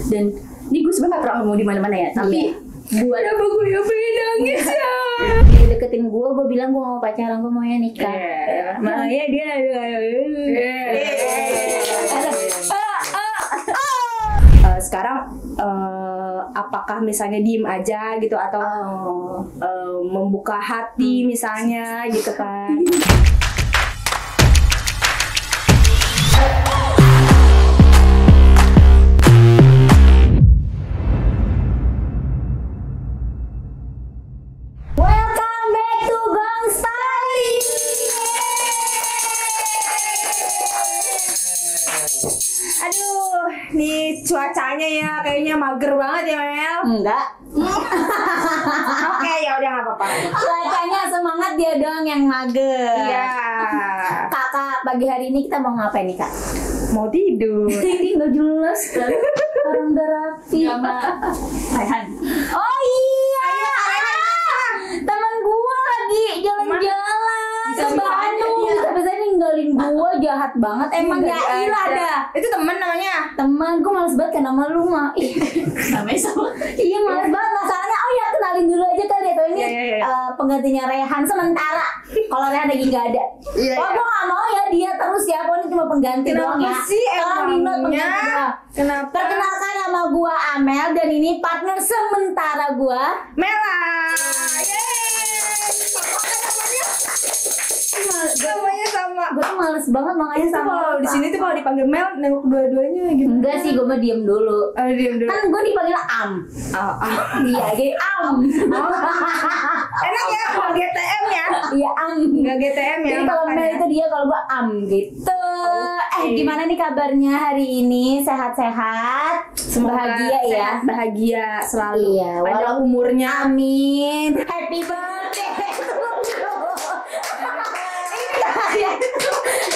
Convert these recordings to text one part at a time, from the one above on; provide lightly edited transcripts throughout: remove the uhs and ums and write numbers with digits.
Dan ini gue sebenarnya gak pernah ngomong di mana-mana ya, tapi buat apa gue yang pengen nangis ya. Dia deketin gue bilang gue mau pacaran, gue maunya nikah. Makanya dia sekarang apakah misalnya diem aja gitu atau membuka hati misalnya gitu kan. Welcome back to Gong Story. Aduh, nih cuacanya ya kayaknya mager banget ya Mel. Enggak. Oke, ya udah nggak apa-apa. Cuacanya semangat, dia doang yang mager. Iya. Kakak, pagi hari ini kita mau ngapain nih kak? Mau tidur. Ini nggak jelas kan? Orang udah rapi. Raihan. Oh iya. Temen gua lagi jalan-jalan ke Bandung. Tapi saya ninggalin gua, jahat banget. Emang ya ilah dah. Itu temen namanya. Teman, gua males banget kan nama lu mah. Namanya sama. Iya males banget masalahnya. Oh ya kenalin dulu aja kali ya. Ini Iya. penggantinya Rehan sementara. Kalau Rehan lagi nggak ada. Iya, Wah iya. gua nggak mau ya dia terus ya. Pokoknya cuma pengganti doang ya. Kenapa sih Tolong di-note emangnya? pengganti doang. Kenapa? Perkenalkan nama gua Amel dan ini partner sementara gua. Mela. Yeay. Namanya sama. Gue tuh males banget makanya Itu sama. kalau di sini tuh kalau dipanggil Mel nengok dua-duanya gitu. Enggak sih, gue mah diem dulu. Diam dulu. Kan gue dipanggil Am. Iya, jadi Am. Enak ya kalau GTM ya. Iya Am. Enggak GTM ya. Jadi kalau Mel makanya. itu dia, kalau gue Am gitu. Gimana nih kabarnya hari ini? Sehat-sehat? Semoga Bahagia ya. sehat, bahagia selalu. Iya, Ada walau- umurnya. Amin. Happy birthday.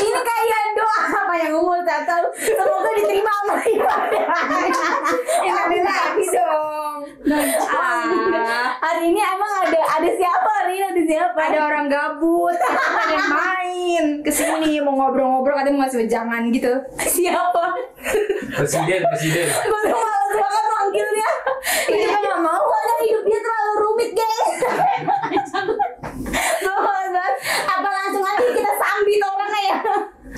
Ini kayak doa apa yang umur tak tahu. Semoga diterima sama ibadah. Ya ada lagi dong. Hari ini emang ada siapa? Hari ini ada siapa? Ada orang gabut, ada yang main kesini mau ngobrol-ngobrol, katanya mau ngasih wejangan gitu. Siapa? Presiden. Gue tuh males banget manggilnya. Itu kan nggak mau. Soalnya hidup dia terlalu rumit, guys. Gue males banget. Apa langsung aja kita sambit orangnya ya?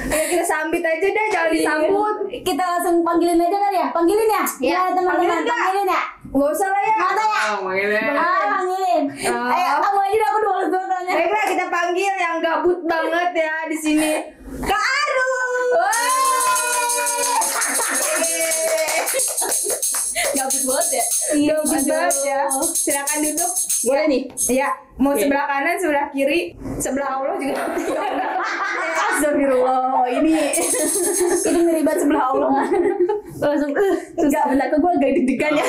Ya kita sambit aja deh, jangan disambut. Kita langsung panggilin aja kali ya? Panggilin ya? Ya, Teman-teman, panggilin, Kak. panggilin ya? Gak usah lah ya. Mata ya? Panggilin. Ayo, kamu aja dah, aku udah males banget tanya. Baiklah, kita panggil yang gabut banget ya di sini. Kak Aru. Gabut banget ya? Iya, gabut Aduh. banget ya. Silakan duduk. Boleh nih? Ya, mau sebelah kanan, sebelah kiri, sebelah Allah juga. Astagfirullah, ini Itu ngeribat sebelah Allah. Langsung, enggak benar, gue agak deg-degan ya.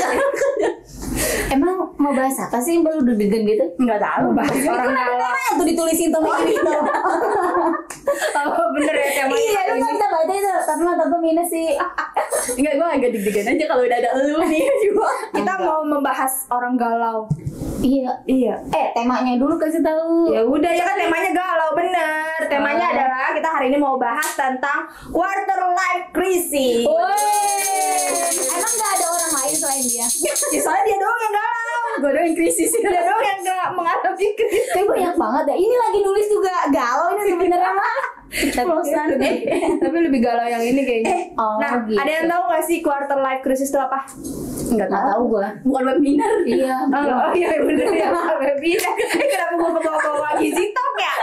emang mau bahas apa sih? Baru deg-degan gitu? Enggak tahu bahas orang Kan ada galau. temanya tuh ditulisin tuh ini gitu. Oh, bener ya temanya. Iya, lu nggak bisa baca itu. Tapi mata tuh minus sih. Enggak, gue agak deg-degan aja kalau udah ada elu nih juga. Kita mau membahas orang galau. Iya. Temanya dulu kasih tahu. Ya udah ya kan temanya galau bener. Temanya adalah kita hari ini mau bahas tentang quarter life crisis. Emang nggak ada orang lain selain dia? Ya, soalnya dia doang yang galau. Gue doang yang krisis. Dia doang yang gak mengalami krisis. Tapi banyak banget ya. Ini lagi nulis juga galau ini sebenarnya mah. Ceplosan. Tapi lebih galau yang ini kayaknya. Oh, Nah, gitu. ada yang tahu gak sih quarter life crisis itu apa? Nggak tahu gua. Bukan webinar. Iya. Oh iya bener ya, webinar. Kenapa gue bawa-bawa gizi top ya?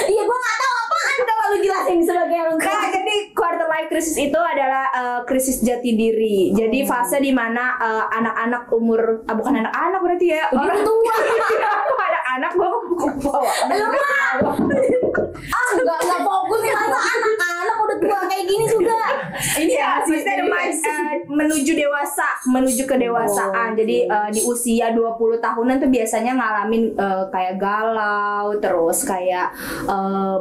Iya, gua nggak tahu apaan kalau lu jelasin sebagai orang tua. Nah, jadi quarter life crisis itu adalah krisis jati diri. Jadi fase di mana anak-anak umur bukan anak-anak berarti ya. Orang tua. Anak-anak bawa. Lu mah. Nggak fokus nih masa anak-anak udah tua kayak gini juga. Ini ya, maksudnya menuju dewasa, menuju kedewasaan. Jadi di usia 20 tahunan tuh biasanya ngalamin kayak galau, terus kayak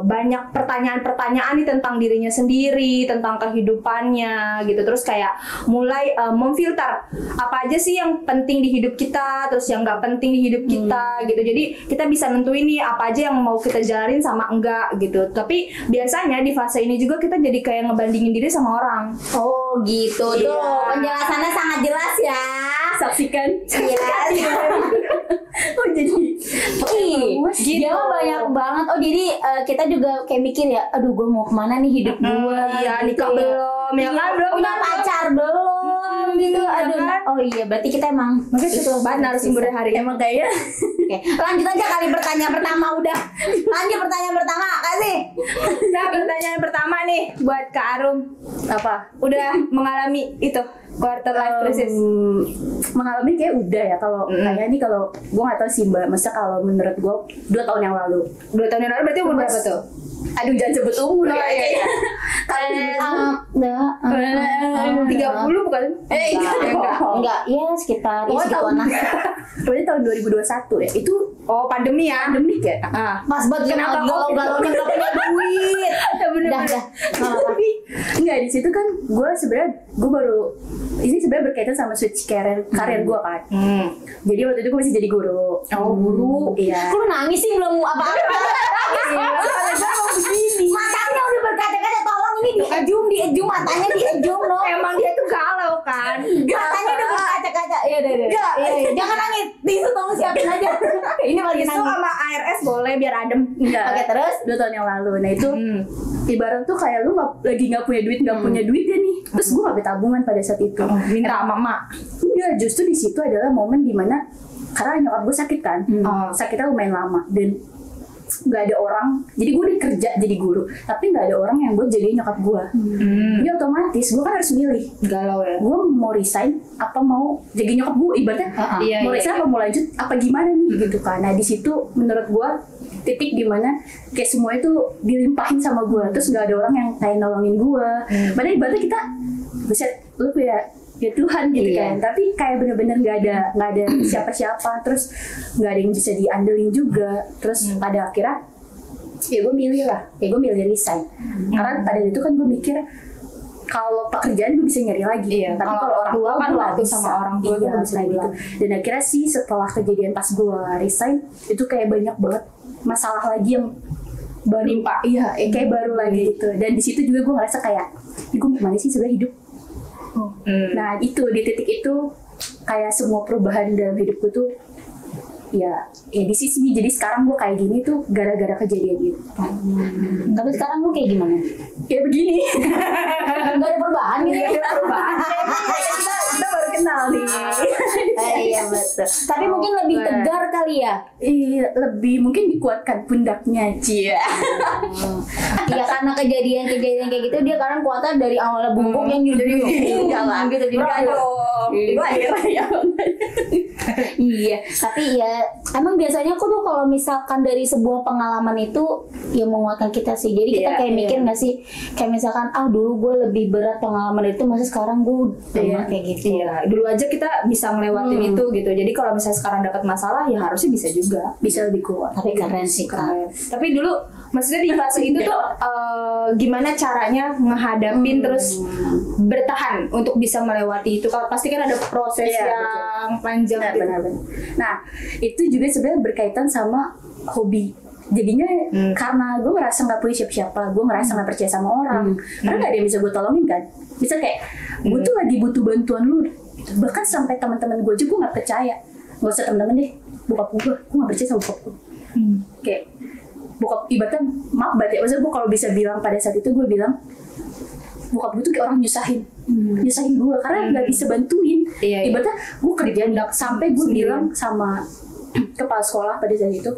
banyak pertanyaan-pertanyaan nih tentang dirinya sendiri, tentang kehidupannya gitu. Terus kayak mulai memfilter apa aja sih yang penting di hidup kita, terus yang nggak penting di hidup kita gitu. Jadi kita bisa nentuin nih apa aja yang mau kita jalanin sama enggak gitu. Tapi biasanya di fase ini juga kita jadi kayak ngebandingin diri sama orang. Oh Oh gitu Iya. tuh penjelasannya sangat jelas ya. Saksikan. Iya. Oh jadi Ih, Gitu. dia mah banyak banget. Oh jadi kita juga kayak mikir ya, aduh gue mau kemana nih hidup gue? Iya, nikah belum, ya kan belum Punya kan? pacar belum gitu. iya Aduh. kan? Oh iya, berarti kita emang Itu banget narasumber hari ini. emang kayaknya Oke, lanjut aja kali pertanyaan pertama udah. Lanjut pertanyaan pertama, kasih. Nah, pertanyaan pertama nih buat Kak Arum. apa? Udah mengalami itu quarter life crisis? Mengalami kayak udah ya kalau kayaknya nih kalau gue nggak tahu sih Mbak, masa kalau menurut gue 2 tahun yang lalu. 2 tahun yang lalu berarti umur berapa tuh? Aduh jangan sebut umur ya. Enggak. 30 bukan? Enggak, ya sekitar ya segituan lah. Pokoknya tahun 2021 ya. Itu Oh, pandemi ya? pandemik ya. Pas banget Kenapa galau-galaunya gak punya duit. Bener-bener. Dah. Nggak apa-apa. Tapi enggak, di situ kan gue sebenarnya gue baru ini sebenarnya berkaitan sama switch karir gue kan. Jadi waktu itu gue masih jadi guru. Oh, guru. Iya. Kok lu nangis sih belum apa-apa? Matanya udah berkaca-kaca, tolong ini diejum matanya diejum no. Emang dia tuh galau kan? Matanya udah berkaca-kaca. Ya udah. Iya. Jangan nangis. Tisu tolong siapin aja. Ini lagi Itu nangis. sama ARS boleh biar adem. Enggak. Oke, terus? 2 tahun yang lalu. Nah itu ibarat tuh kayak lu lagi nggak punya duit ya nih. Terus gue nggak bertabungan pada saat itu. Minta mama. Enggak, justru di situ adalah momen dimana karena nyokap gue sakit kan. Sakitnya lumayan lama dan nggak ada orang. Jadi gue udah kerja jadi guru, tapi nggak ada orang yang buat jagain nyokap gue. Jadi otomatis gue kan harus milih. Galau ya? Gue mau resign apa mau jagain nyokap gue, ibaratnya Iya, mau iya. resign apa mau lanjut apa gimana nih gitu kan. Nah di situ menurut gue titik dimana kayak semua itu dilimpahin sama gue, terus nggak ada orang yang kayak nolongin gue. Padahal ibaratnya kita buset lu ya Tuhan gitu kan, tapi kayak bener-bener nggak ada siapa-siapa, terus nggak ada yang bisa diandelin juga. Terus pada akhirnya ya gue milih resign. Karena pada itu kan gue mikir kalau pekerjaan gue bisa nyari lagi, tapi kalau orang tua kan waktu bisa. sama orang tua Iya, tuh nggak bisa gitu. pulang. Dan akhirnya sih setelah kejadian pas gue resign itu kayak banyak banget masalah lagi yang Menimpa. Iya, kayak baru lagi gitu. Dan di situ juga gue ngerasa kayak, gue gimana sih sebenarnya hidup? Nah itu di titik itu kayak semua perubahan dalam hidupku tuh ya di sini. Jadi sekarang gue kayak gini tuh gara-gara kejadian itu. Tapi sekarang lu kayak gimana? Kayak begini. Enggak ada perubahan gitu. Nggak ada perubahan. Kita baru kenal nih. Iya betul. Tapi mungkin lebih tegar kali ya. Iya, lebih mungkin dikuatkan pundaknya, Cia. Iya karena kejadian kayak gitu dia karena kuatnya dari awalnya bungkuk yang jadi Jalan gitu jadi Itu akhirnya ya. Iya, tapi ya emang biasanya aku tuh kalau misalkan dari sebuah pengalaman itu ya menguatkan kita sih. Jadi kita Iya, kayak mikir nggak sih, kayak misalkan dulu gue lebih berat pengalaman itu, masa sekarang gue kayak gitu. Iya, dulu aja kita bisa ngelewatin itu gitu. Jadi kalau misalnya sekarang dapat masalah ya harusnya bisa juga. Bisa lebih kuat. Tapi keren sih Kak. Tapi dulu maksudnya di fase itu tuh gimana caranya ngehadapin terus bertahan untuk bisa melewati itu? Kalau pasti kan ada proses Iya, yang panjang. Benar. Nah, itu juga sebenarnya berkaitan sama hobi. Jadinya karena gue ngerasa nggak punya siapa-siapa, gue ngerasa nggak percaya sama orang, karena nggak ada yang bisa gue tolongin kan. Bisa kayak gue tuh lagi butuh bantuan lu, bahkan sampai teman-teman gue aja gue nggak percaya. Nggak usah teman-teman deh, bokap gue nggak percaya sama bokap gue. Kayak bokap ibaratnya maaf banget ya, maksudnya gue kalau bisa bilang pada saat itu gue bilang bokap gue tuh kayak orang nyusahin gue karena nggak bisa bantuin. Iya. Ibaratnya gue kerja sampai gue bilang sama kepala sekolah pada saat itu,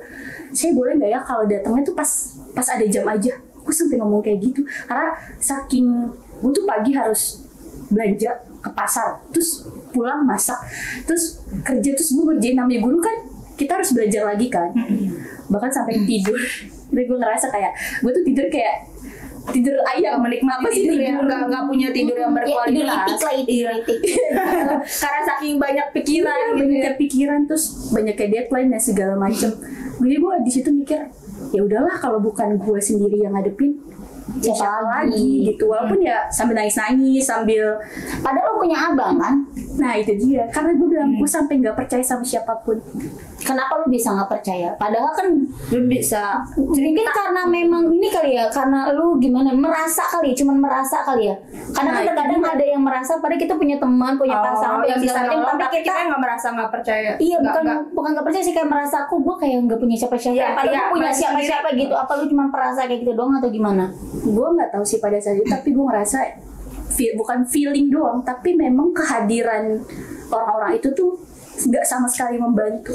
saya boleh nggak ya kalau datangnya tuh pas ada jam aja. Gue sampai ngomong kayak gitu karena saking gue tuh pagi harus belanja ke pasar, terus pulang masak, terus kerja, terus gue ngerjain, namanya guru kan kita harus belajar lagi kan, bahkan sampai tidur. Jadi gue ngerasa kayak gue tuh tidur ayam, menikmati Tidur ya, nggak punya tidur yang berkualitas. Tidur itik lah itu. Karena saking banyak pikiran Iya, gitu ya. banyak pikiran, terus banyak kayak deadline dan segala macem. Jadi gue di situ mikir ya udahlah kalau bukan gue sendiri yang ngadepin siapa lagi gitu. Walaupun ya sambil nangis sambil Padahal lo punya abang kan? Nah itu dia, karena gue bilang gue sampai nggak percaya sama siapapun. Kenapa lu bisa nggak percaya? Padahal kan Lu bisa mungkin karena memang ini kali ya, karena lu gimana merasa kali, cuman merasa kali ya. Karena kan terkadang ada yang merasa, padahal kita punya teman, punya pasangan, yang punya bisa segala macam, tapi kita nggak merasa nggak percaya. iya Nggak- bukan nggak percaya sih, kayak merasa aku gue kayak nggak punya siapa-siapa. Iya, Padahal iya, gue punya merasa siapa-siapa gitu. Apa lu cuma merasa kayak gitu doang atau gimana? Gue nggak tahu sih pada saat itu, tapi gue ngerasa bukan feeling doang, tapi memang kehadiran orang-orang itu tuh nggak sama sekali membantu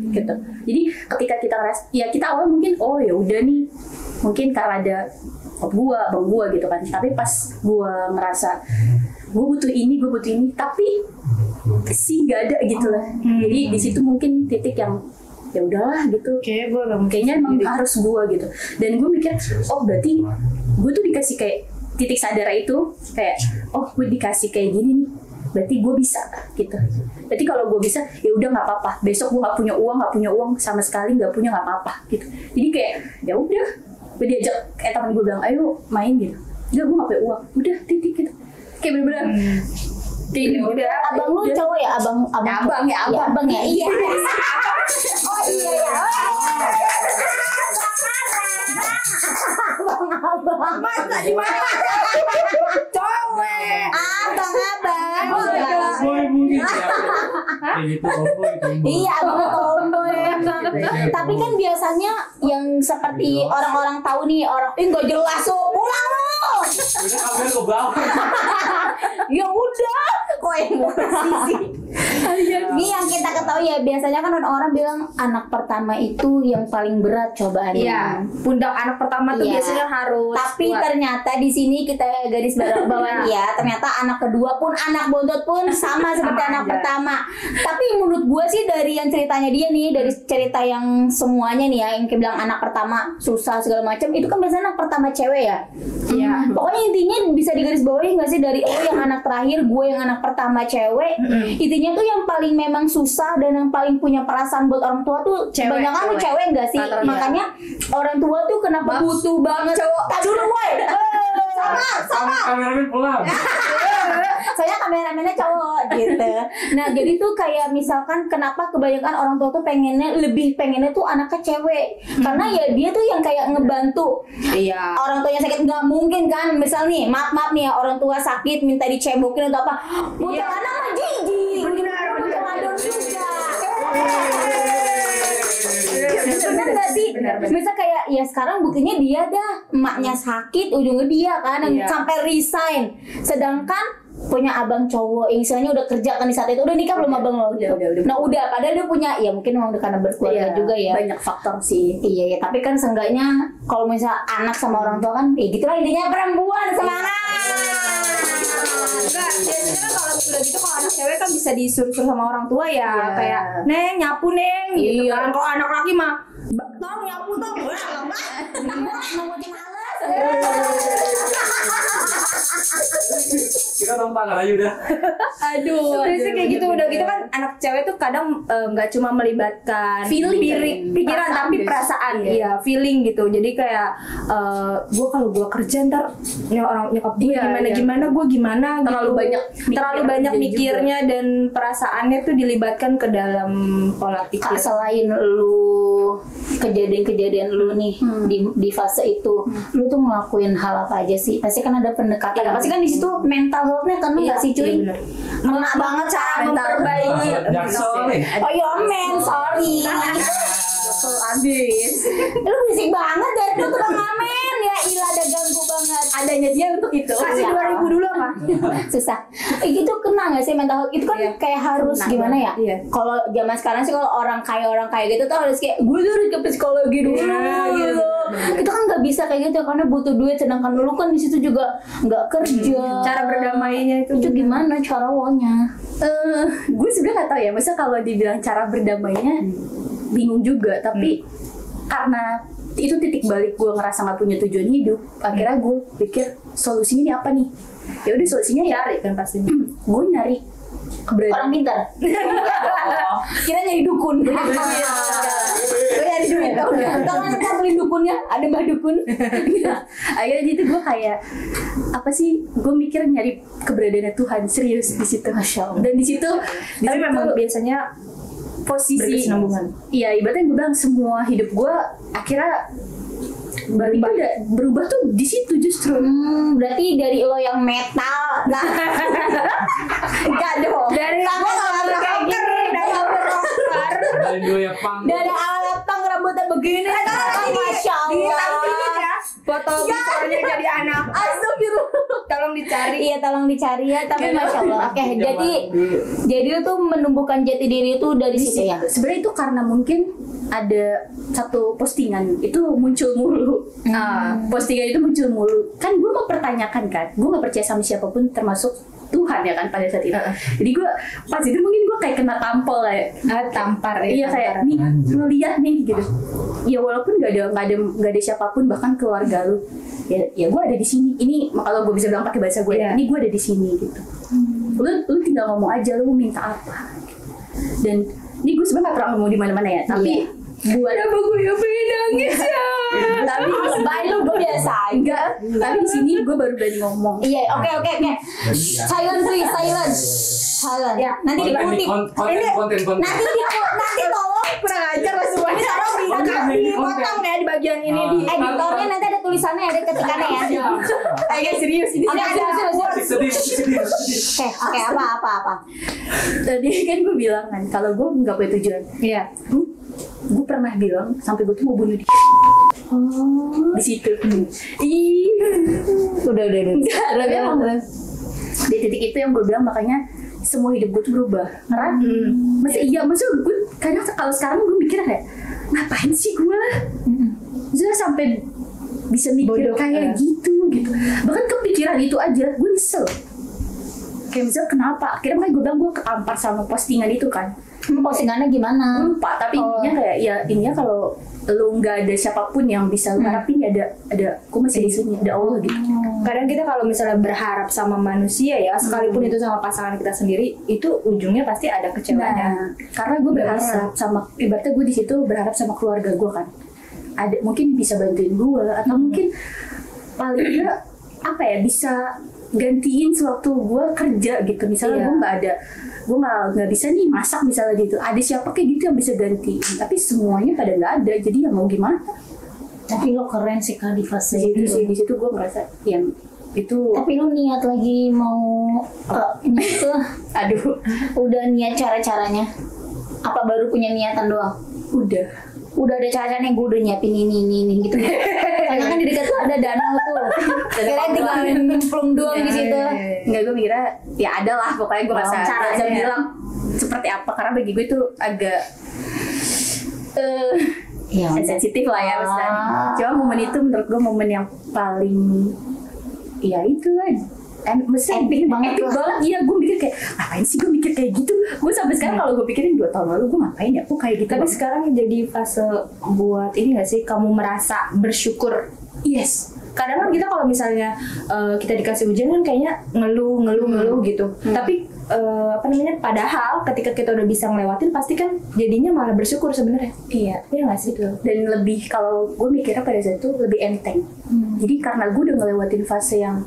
gitu. Jadi ketika kita ngerasa, ya kita awal mungkin oh ya udah nih, mungkin karena ada abang gua gitu kan. Tapi pas gua ngerasa gue butuh ini, tapi sih nggak ada gitu lah. Jadi di situ mungkin titik yang ya udahlah gitu. Kayaknya emang harus gua gitu. Dan gue mikir, oh berarti gue tuh dikasih kayak titik sadar itu kayak, oh gue dikasih kayak gini nih, berarti gue bisa gitu. Berarti kalau gue bisa, ya udah nggak apa-apa. Besok gue nggak punya uang sama sekali, nggak punya nggak apa-apa gitu. Jadi kayak ya udah, gue diajak kayak teman gue bilang, ayo main gitu. Enggak, gue nggak punya uang. Udah titik gitu. Kayak bener-bener. Kayak udah. Abang lu cowok ya, abang Ya, abang ya. Iya. Oh iya ya. Abang. Masa di mana? Cowok. Abang. Tomboy mungkin ya. Kayak gitu tomboy. Iya, abang tomboy. Tapi kan biasanya yang seperti orang-orang tahu nih, orang nggak jelas tuh, pulang lu. Udah kamera ke bawah. Ya udah, kok emosi sih. Ini yang kita ketahui ya, biasanya kan orang-orang bilang anak pertama itu yang paling berat cobaannya. Iya, pundak anak pertama tuh Iya. biasanya harus. Tapi kuat. ternyata di sini kita garis bawahi ya, ternyata anak kedua pun, anak bontot pun sama seperti anak aja. pertama. Tapi menurut gue sih dari yang ceritanya dia nih, dari cerita yang semuanya nih ya, yang kayak bilang anak pertama susah segala macam, itu kan biasanya anak pertama cewek ya. Iya. Pokoknya intinya bisa digaris bawahi nggak sih, dari lo yang anak terakhir, gue yang anak pertama cewek. Intinya tuh yang paling memang susah dan yang paling punya perasaan buat orang tua tuh Cewek, kebanyakan tuh cewek nggak sih? Rata-rata. Makanya orang tua tuh kenapa butuh banget cowok. Tak dulu woy. Sama. Kameramen pulang. Saya kameramennya cowok gitu. Nah jadi tuh kayak misalkan kenapa kebanyakan orang tua tuh lebih pengennya tuh anaknya cewek, karena ya dia tuh yang kayak ngebantu. Iya. Orang tuanya sakit nggak mungkin kan, misal nih maaf nih ya, orang tua sakit minta dicebokin atau apa, butuh Iya. anak mah jijik, Benar, butuh adon juga. Benar, Bener gak sih? benar. Misal kayak ya sekarang buktinya dia dah emaknya sakit, ujungnya dia kan yang Iya. sampai resign. Sedangkan punya abang cowok yang istilahnya udah kerja kan di saat itu, udah nikah belum abang lo? Udah. Nah udah, padahal dia punya, ya mungkin memang udah karena berkeluarga Iya, juga ya. banyak faktor sih. Iya ya, tapi kan seenggaknya kalau misalnya anak sama orang tua kan, ya gitulah intinya perempuan semangat. Enggak, biasanya kan kalau udah gitu kalau anak cewek kan bisa disuruh-suruh sama orang tua ya, Iya. kayak Neng nyapu Neng gitu Iya. kan. Kalau anak laki mah tong nyapu tong, Kita tangan aja udah. Aduh, biasanya kayak gitu. Udah gitu kan anak cewek tuh kadang nggak cuma melibatkan pikiran Perasaan tapi guys. perasaan, iya feeling gitu. Jadi kayak gue kalau gue kerja ntar orang nyokap gue Iya, gimana iya. gimana gue gimana Terlalu gitu. banyak terlalu banyak mikirnya mikirnya dan perasaannya tuh dilibatkan ke dalam pola Kak, pikir. selain lu kejadian-kejadian lu nih di fase itu, lu tuh ngelakuin hal apa aja sih? Pasti kan ada pendekatan. Pasti kan di situ mental health-nya kan lu nggak sih cuy? Iya, bener. Ngena banget cara memperbaiki. Jaksel nih. Oh iya men, sorry. Betul abis. Lu berisik banget deh, lu tukang ngamen ya, ilah ada ganggu banget. Adanya dia untuk itu. Kasih Iya. 2000 dulu apa? Susah. Gitu kena nggak sih mental health? Itu kan Iya. kayak harus Kena gimana ya? banget, iya. Kalau zaman sekarang sih kalau orang kaya gitu tuh harus kayak gue tuh harus ke psikologi dulu. Iya, Gitu. Itu kan nggak bisa kayak gitu karena butuh duit, sedangkan lu kan di situ juga nggak kerja. Cara berdamainya itu gimana cara awalnya? Gue sebenarnya nggak tahu ya. Masa kalau dibilang cara berdamainya bingung juga. Tapi karena itu titik balik gue ngerasa nggak punya tujuan hidup. Akhirnya gue pikir solusinya ini apa nih? Ya udah solusinya ya. cari kan pastinya. Gue nyari keberadaan. Orang pintar. Kira nyari dukun. nyari duit. Kalau nanti beli dukunnya, ada mbak dukun. Akhirnya gitu gue kayak apa sih? Gue mikir nyari keberadaannya Tuhan serius di situ. Masya Allah. Dan di situ, Tapi memang biasanya posisi berkesinambungan. Iya, ibaratnya gue bilang semua hidup gue akhirnya berubah tuh di situ justru. Berarti dari lo yang metal, enggak dong. Dari Tangan kayak gini, Dari dua ya pang. dari awal pang rambutnya begini. Masya Allah. ya foto misalnya jadi anak. Astagfirullah. Tolong dicari. Iya, tolong dicari ya. Tapi masya Allah. Oke, Zaman jadi lo tuh menumbuhkan jati diri itu dari situ ya. Sebenarnya itu karena mungkin ada satu postingan itu muncul mulu. Postingan itu muncul mulu. Kan gue mempertanyakan kan, gue gak percaya sama siapapun termasuk Tuhan ya kan pada saat itu. Jadi gue pas itu mungkin gue kayak kena tampol ya. Tampar ya. Iya kayak nih lu lihat nih gitu. Ya walaupun gak ada siapapun bahkan keluarga lu. Ya gue ada di sini. Ini kalau gue bisa bilang pakai bahasa gue, ini gue ada di sini gitu. Lu tinggal ngomong aja lu minta apa. Dan ini gue sebenarnya gak pernah ngomong di mana-mana ya, tapi buat apa gue yang pengen nangis ya. Tapi Baik lu gue biasa. enggak. Tapi di sini gue baru berani ngomong. Iya, oke. Silent please, silent. Ya, Nanti Konten, dikutip. konten. Nanti tolong kurang ajar lah semuanya. Tolong dipotong ya di bagian ini di editornya nanti ada tulisannya, ada ketikannya ya. Ayo serius ini. Oke, serius. Sedih. Oke, apa. Tadi kan gue bilang kan kalau gue nggak punya tujuan. Iya. Gue pernah bilang sampai gue tuh mau bunuh diri. Di situ. Udah. Memang di titik itu yang gue bilang makanya semua hidup gue tuh berubah. Karena masa gue kadang kalau sekarang gue mikir kayak ngapain sih gue? Maksudnya sampai bisa mikir Bodoh, kayak gitu. Bahkan kepikiran itu aja gue nyesel. Kayak misalnya kenapa? Akhirnya makanya gue bilang gue ketampar sama postingan itu kan. Postingannya gimana? Lupa, tapi intinya kayak ya intinya kalau lu nggak ada siapapun yang bisa lu harapin ya ada gue masih di sini, ada Allah gitu. Kadang kita kalau misalnya berharap sama manusia ya, sekalipun itu sama pasangan kita sendiri, itu ujungnya pasti ada kecewanya. Nah, karena gue berharap sama ibaratnya gue di situ berharap sama keluarga gue kan. Ada mungkin bisa bantuin gue atau mungkin paling enggak apa ya bisa gantiin sewaktu gue kerja gitu. Misalnya gue nggak bisa nih masak misalnya gitu. Ada siapa kayak gitu yang bisa gantiin. Tapi semuanya pada nggak ada. Jadi ya mau gimana? Tapi lo keren sih Kak di fase Itu itu. sih di situ gue ngerasa yang itu. Tapi lo niat lagi mau itu Aduh, udah niat cara-caranya? Apa baru punya niatan doang? udah Ada cara-caranya, gue udah nyiapin ini gitu. Karena kan di dekat tuh ada danau tuh. Kirain tinggal nyemplung doang di situ. Nggak, gue mikirnya ya ada lah pokoknya gue rasa caranya. bisa bilang seperti apa karena bagi gue itu agak Iya. sensitif lah ya misalnya. Cuma momen itu menurut gue momen yang paling ya itu kan Epic banget lah. Iya, gue mikir kayak ngapain sih gue mikir kayak gitu. Gue sampai sekarang kalau gue pikirin 2 tahun lalu gue ngapain ya aku kayak gitu. Tapi sekarang jadi fase buat ini nggak sih, kamu merasa bersyukur? yes, Kadang kan kita kalau misalnya kita dikasih ujian kan kayaknya ngeluh gitu. Tapi apa namanya? Padahal ketika kita udah bisa ngelewatin, pasti kan jadinya malah bersyukur sebenarnya. iya. Iya nggak sih? Dan lebih kalau gue mikirnya pada saat itu lebih enteng. Jadi karena gue udah ngelewatin fase yang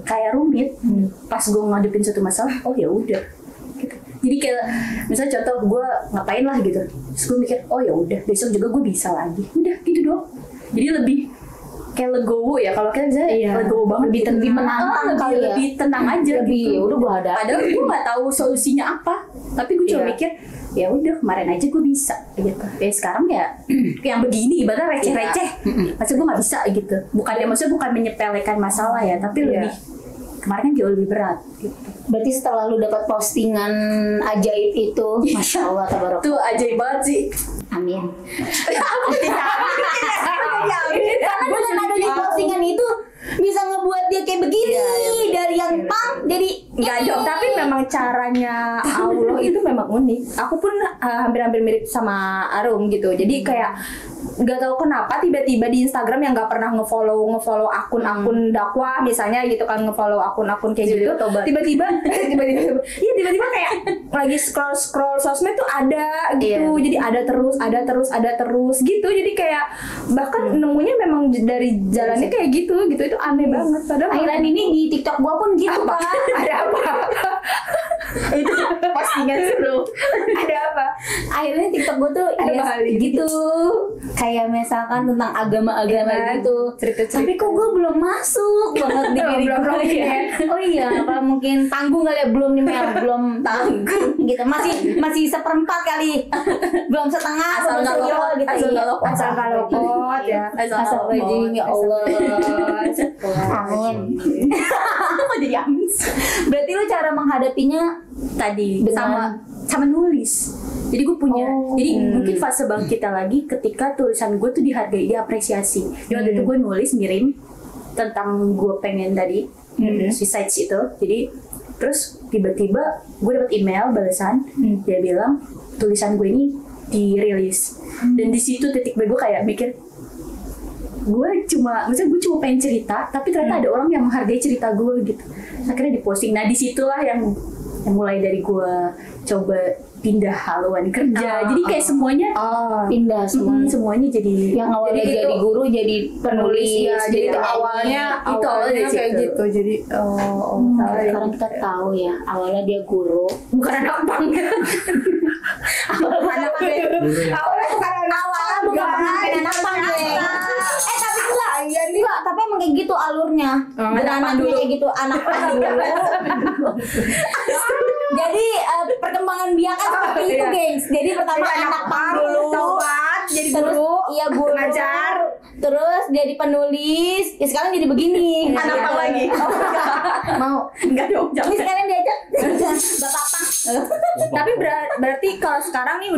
kayak rumit, pas gue ngadepin suatu masalah, oh ya udah. Gitu. Jadi kayak misalnya contoh gue ngapain lah gitu, terus gue mikir oh ya udah besok juga gue bisa lagi, udah gitu doang. Jadi lebih kayak legowo ya kalau kita misalnya legowo banget, Lebih gitu. menantang kali ya. lebih tenang aja Lebih, gitu. udah gue hadapin. Padahal gue nggak tahu solusinya apa, tapi gue cuma mikir ya udah kemarin aja gue bisa gitu. Ya sekarang ya yang begini ibaratnya receh-receh, masa gue nggak bisa gitu. Maksudnya bukan menyepelekan masalah ya, tapi lebih kemarin kan jauh lebih berat gitu. Berarti setelah lu dapat postingan ajaib itu, masya Allah, tabarok. Itu ajaib banget sih. Amin. Karena dengan adanya postingan itu bisa ngebuat dia kayak begini, dari yang pang jadi Enggak dong, tapi memang caranya Allah itu memang unik. Aku pun hampir-hampir mirip sama Arum gitu. Jadi kayak nggak tahu kenapa tiba-tiba di Instagram yang nggak pernah ngefollow akun-akun dakwah misalnya gitu kan, ngefollow akun-akun kayak gitu. Tiba-tiba kayak lagi scroll sosmed tuh ada gitu. Iya. Jadi ada terus gitu. Jadi kayak bahkan nemunya memang dari jalannya kayak gitu. Itu aneh banget. Padahal Akhiran ini di TikTok gua pun gitu apa? kan. Ada apa? Itu postingan seru. Ada apa? Akhirnya TikTok gue tuh Ada ya balik. gitu, kayak misalkan tentang agama-agama Iya, gitu. cerita-cerita. Tapi kok gue belum masuk banget di diri Belum gue login ya. ya. Oh iya, kalau mungkin tanggung kali ya, belum nih Mel, belum tanggung gitu. Masih seperempat kali, belum setengah, Asal belum nggak sekilo lokot, gitu. asal Iya. nggak lokot. Asal nggak lokot ya. Asal rajin ya Allah. Amin. Kok jadi amis? Berarti lu cara menghadapinya Tadi Dengan- sama nulis. Jadi gue punya, Oh. jadi mungkin fase bangkitnya lagi ketika tulisan gue tuh dihargai, diapresiasi. Jadi waktu itu gue nulis ngirim tentang gue pengen tadi suicides itu. Jadi terus tiba-tiba gue dapet email balasan, dia bilang tulisan gue ini dirilis. Dan di situ titik gue kayak mikir, maksudnya gue cuma pengen cerita, tapi ternyata ada orang yang menghargai cerita gue gitu. Akhirnya diposting. Nah disitulah yang mulai dari gue coba pindah haluan kerja. Jadi kayak semuanya pindah semua. semuanya jadi Yang awalnya jadi jadi itu- guru jadi penulis. Ya, jadi itu gitu. awalnya dari kayak situ. gitu. Jadi Sekarang kita tahu ya, awalnya dia guru. bukan anak pang. Awalnya bukan Awalnya bukan anak pang deh. Tapi enggak, tapi emang kayak gitu alurnya. Beranaknya kayak gitu, anak pang dulu. Jadi perkembangan biakan seperti itu, gengs. Jadi pertama anak pang dulu, tobat jadi terus guru, iya guru, ngajar, terus jadi penulis, ya sekarang jadi begini. Anak pang lagi. Mau Enggak dong, ini jangan. sekarang diajak bapak pang. Tapi berarti kalau sekarang nih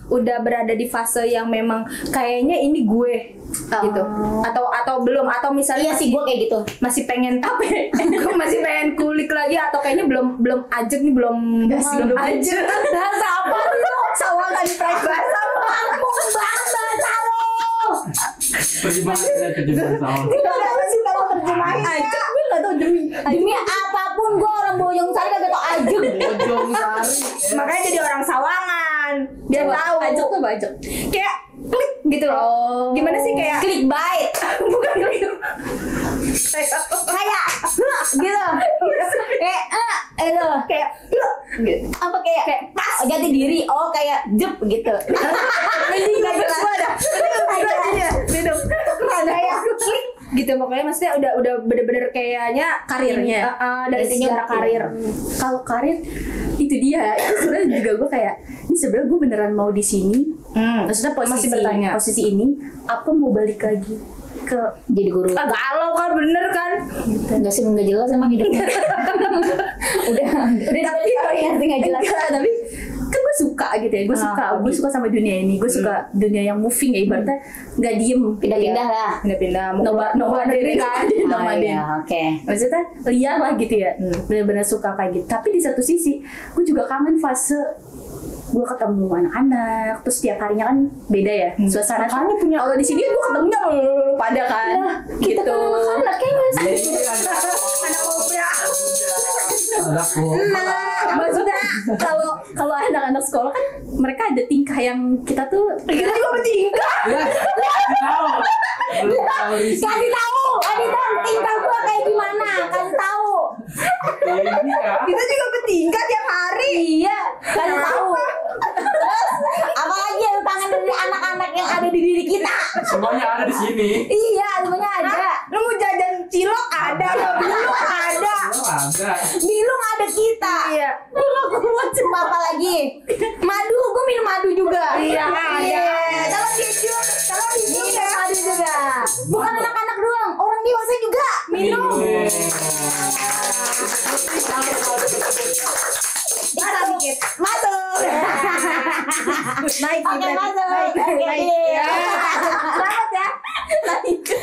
udah berada di fase yang memang kayaknya ini gue gitu. Atau belum, atau misalnya Iya sih, gue kayak gitu. masih pengen apa ya? Gue masih pengen kulik lagi, atau kayaknya belum ajak nih, belum ajak. Bahasa apa sih lo? Sawangan pride. Bahasa Kampung bahasa lo. Terjemahan sama. Kenapa sih kalau terjemahin? Ajak gue enggak tahu Demi apapun gue orang Bojong Sari kagak tau ajeng. Bojong Sari. makanya jadi orang Sawangan biar tahu. Ajak tuh bajak. Kayak klik gitu loh. Gimana sih kayak Clickbait. bukan klik. Kayak gitu. Kayak itu. Kayak gitu. Apa kayak pas jati diri. Oh kayak jep gitu. Enggak jelas. Beda. Kayak klik gitu, pokoknya maksudnya udah bener-bener kayaknya Karirnya. dari Intinya sejarah gitu. karir. Kalau karir itu dia, itu sebenarnya juga gue kayak ini sebenarnya gue beneran mau di sini. Maksudnya Masih bertanya. posisi ini apa mau balik lagi ke Jadi guru. Galau kan, bener kan? Enggak sih, enggak jelas emang hidupnya. udah tapi ya enggak jelas. Enggak, tapi kan gue suka gitu ya, gue suka sama dunia ini, gue suka dunia yang moving ya, ibaratnya nggak diem, Pindah-pindah lah. Pindah-pindah nomad diri kan, nomaden. Iya, oke. Maksudnya liar lah gitu ya, benar-benar suka kayak gitu. Tapi di satu sisi, gue juga kangen fase gue ketemu anak-anak, terus tiap harinya kan beda ya suasana. Makanya punya- kalau di sini gue ketemunya pada kan, Kita gitu. kan anak kayak nggak sih? anak kobra. Anakku. Maksudnya kalau anak-anak sekolah kan mereka ada tingkah yang kita tuh Kita juga bertingkah. Ya, tahu. Belum tahu isi. Kasih tahu, tingkah gua kayak gimana? Kasih tahu. Ini ya. Kita juga bertingkah tiap hari. Iya, kasih tahu. Terus apalagi yang tangan dari anak-anak yang ada di diri kita? Semuanya ada di sini. Iya, semuanya ada. Lu mau jajan cilok ada, bilung ada. Oh, ada. Bilung ada kita. Iya. Cuma apa lagi? Madu, gua minum madu juga. Iya, ada. Kalau tidur minum madu juga. Bukan anak-anak doang, orang dewasa juga minum. Masuk dikit. Masuk. Naik Oke, nih, masuk. naik. Oke, iya. Selamat ya.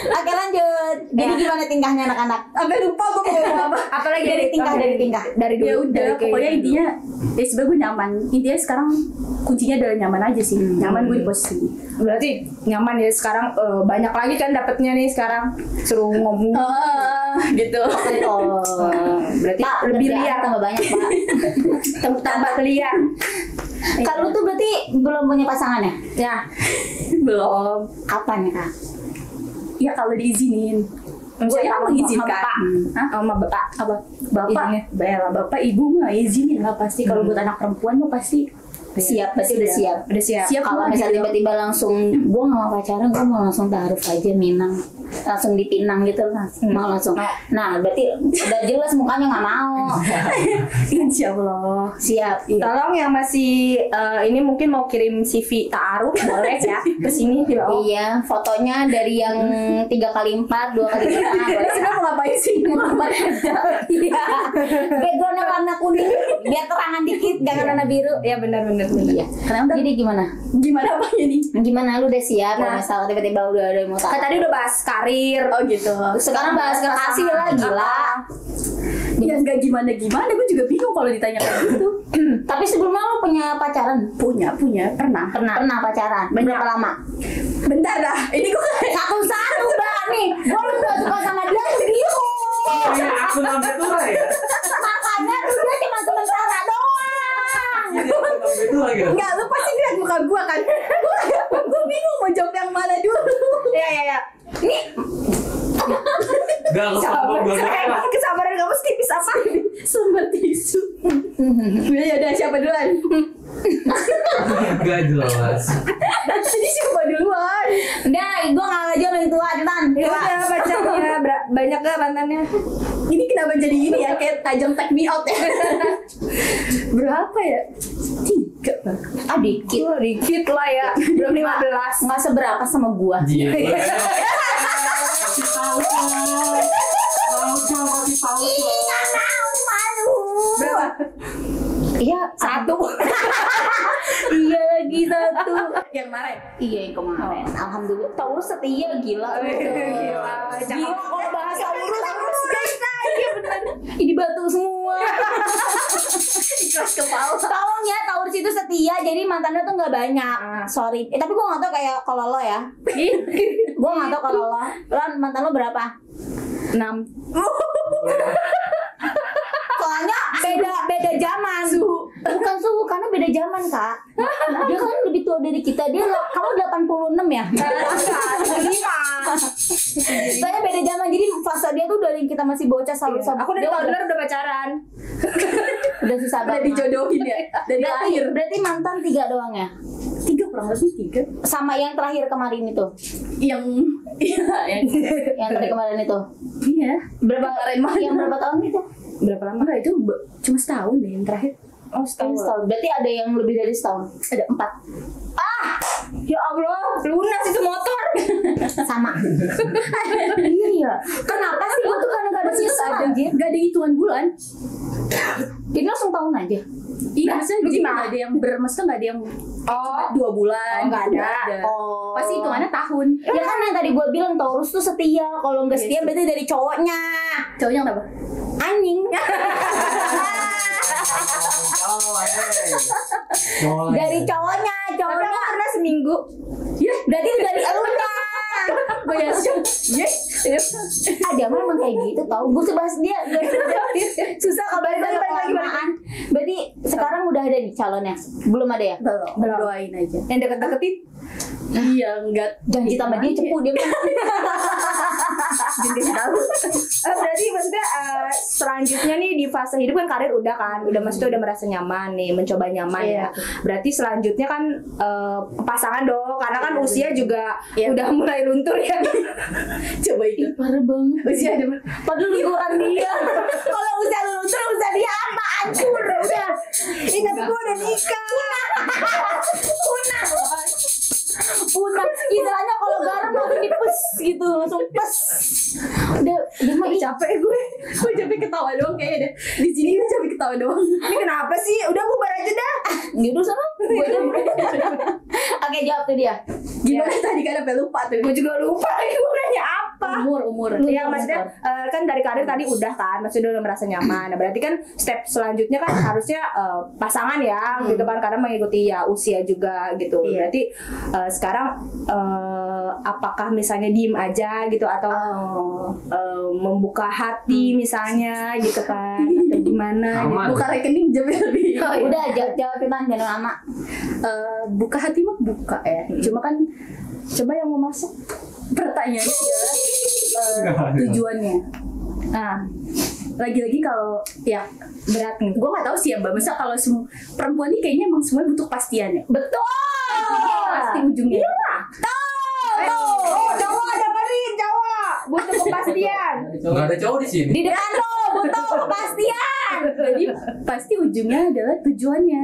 Oke, lanjut. Jadi gimana tingkahnya anak-anak? sampai lupa gue mau ngomong apa. Apalagi Dari tingkah. Dari dulu. Ya udah, dari pokoknya kayak intinya ya sebenarnya gue nyaman. Intinya sekarang kuncinya adalah nyaman aja sih. Nyaman gue di posisi ini. berarti nyaman ya sekarang. Banyak lagi kan dapetnya nih sekarang, suruh ngomong gitu. Oh, berarti Pak, lebih kerjaan liar. tambah banyak Pak. Tambah liar. Kalau lu tuh berarti belum punya pasangan ya? Ya, Belum. Kapan ya Kak? Ya kalau diizinin. Gue yang mengizinkan. Hah? sama bapak. Apa? Bapak? Baiklah, bapak ibu mah izinin lah pasti. Kalau buat anak perempuan mah pasti Siap, pasti udah siap. Udah siap. siap. Kalau lah misalnya gitu. tiba-tiba langsung gue nggak mau pacaran, gue mau langsung taruh aja Minang, langsung dipinang gitu lah, mau langsung. Nah berarti udah jelas mukanya nggak mau. Insya Allah. Siap. Tolong yang masih ini mungkin mau kirim CV ta'aruf boleh ya ke sini di bawah. Iya, fotonya dari yang 3x4, 2x5. Sebenarnya mau ngapain sih? Mau ngapain? Iya. Backgroundnya warna kuning, biar terangan dikit, jangan warna biru. Ya benar-benar. Iya. Kenapa? Jadi gimana? Gimana apanya nih? Gimana lu udah siap? Kalau Nah. misalnya tiba-tiba udah ada yang mau Kan taruh. tadi udah bahas karir. Oh gitu. Sekarang bahas kekasih lah, gila. Ya nggak gimana-gimana, gue juga bingung kalau ditanya kayak gitu. Tapi sebelumnya lu punya pacaran? Punya, pernah. Pernah pacaran? Berapa lama? Bentar dah, ini gue Satu-satu Mbak nih. Gue lu gak suka sama dia begitu. Iya, aku sampai tua ya. Makanya lu dia cuma sementara doang. Sampai tua ya. Enggak, lu pasti lihat muka gue kan. Gue bingung mau jawab yang mana dulu. Ya. Nih, Gak, aku Sabar, dua-duanya. kesabaran kamu tipis apa? Sumber tisu. Ya udah, siapa duluan? Gak jelas. Jadi siapa duluan? udah, gue gak ngajak yang tua, cepetan. Ya udah pacarnya banyak gak mantannya? Ini kenapa jadi ini ya, kayak ajang take me out ya? Berapa ya? 3 Bang. Ah, dikit. Dikit lah ya. Belum 15. Nggak seberapa sama gue. Iya. Kasih tahu dong. Kasih tahu dong. Malu. Berapa? Iya, Satu. Iya lagi satu. Yang kemarin. Iya yang kemarin. Alhamdulillah. Taurus setia gila. Gila. Gila kalau bahasa urus guys. Iya benar. Ini batu semua. Ikhlas kepala. Tolong ya, Taurus itu setia. Jadi mantannya tuh nggak banyak. Sorry. Tapi gue nggak tahu kayak kalau lo ya. Gue nggak tahu kalau lo. Lo mantan lo berapa? 6. Soalnya beda zaman. Bukan suhu, karena beda zaman kak. Dia kan lebih tua dari kita. Dia kamu 86 ya. 5. Soalnya beda zaman, jadi fase dia tuh dari kita masih bocah selalu Aku dari tahun bener udah pacaran. udah susah Udah banget. dijodohin ya dari lahir. Berarti mantan 3 doang ya? 3 kurang lebih 3. Sama yang terakhir kemarin itu. Yang Yang terakhir kemarin itu. iya. Berapa yang berapa tahun itu? Berapa lama? Enggak, itu cuma setahun deh yang terakhir. Oh, Setahun. Berarti ada yang lebih dari setahun. Ada 4. Ya Allah, lunas itu motor. Sama. Iya. Kenapa sih gua tuh kadang-kadang susah anjir. Gak ada hitungan bulan. Jadi langsung tahun aja. Iya, Nah, maksudnya lu jadi gimana? nggak ada yang maksudnya nggak ada yang Oh, 2 bulan. Oh, nggak gitu, ada. Oh. Pasti hitungannya tahun. Ya kan yang tadi gue bilang Taurus tuh setia. Kalau nggak setia berarti dari cowoknya. Cowoknya kenapa? Anjing. Dari cowoknya. tapi aku pernah seminggu. Ya, Berarti itu dari elunya. gue ya yes. Dia mah emang kayak gitu tau. Gue sebahas dia. Susah kalau Balik, balik, balik, kelamaan. Berarti sekarang udah ada nih calonnya. Belum ada ya? Belum. Doain aja. Yang deket-deketin. Iya, enggak Janji sama dia cepu dia. Berarti maksudnya selanjutnya nih di fase hidup kan karir udah kan, udah maksudnya udah merasa nyaman nih, mencoba nyaman ya. Berarti selanjutnya kan pasangan dong, karena kan usia juga udah mulai luntur ya. Coba itu. Parah banget. Usia ada Padahal lingkungan dia. Kalau usia luntur, usia dia apa? Hancur udah. Ini tapi gue udah nikah. Punah. Istilahnya kalau garam langsung dipes gitu, langsung pes. Udah, dia mah capek gue capek ketawa doang kayaknya deh. Di sini gue capek ketawa doang. Ini kenapa sih? Udah bubar aja dah. gitu sama. Oke, jawab tuh dia. Gimana tadi kan sampai lupa tuh. Gue juga lupa lagi gue nanya apa. apa? Umur. Ya maksudnya kan dari karir tadi udah kan, maksudnya udah merasa nyaman. Nah berarti kan step selanjutnya kan harusnya pasangan ya, gitu kan, karena mengikuti ya usia juga gitu. Iya. Berarti sekarang apakah misalnya diem aja gitu atau membuka hati misalnya gitu kan, atau gimana? Gitu. Aman. Buka rekening jam lebih. Udah jawab Iman, jangan lama. Buka hati mah buka ya. Cuma kan coba yang mau masuk pertanyaannya adalah tujuannya. Nah, lagi-lagi kalau ya berat nih. Gue nggak tahu sih ya Mbak. Misal kalau perempuan ini kayaknya emang semuanya butuh kepastian ya. Betul. Pasti ujungnya. Oh, cowok dengerin, cowok butuh kepastian. Nggak ada cowok di sini. Di depan lo butuh kepastian. Jadi pasti ujungnya adalah tujuannya.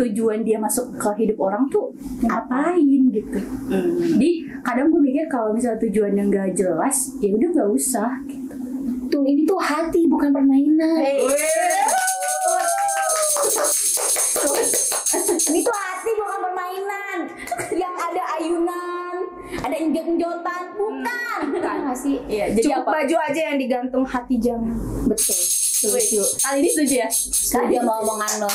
Tujuan dia masuk ke hidup orang tuh ngapain gitu. Jadi kadang gue mikir kalau misalnya tujuannya nggak jelas, ya udah nggak usah. Gitu. Tuh ini tuh hati bukan permainan. Ini tuh hati bukan permainan. Yang ada ayunan, ada injot-injotan, bukan. Bukan nggak sih? Iya, jadi Cukup apa? baju aja yang digantung hati jangan. Betul. Setuju. Kali ini setuju ya? Setuju sama omongan lo.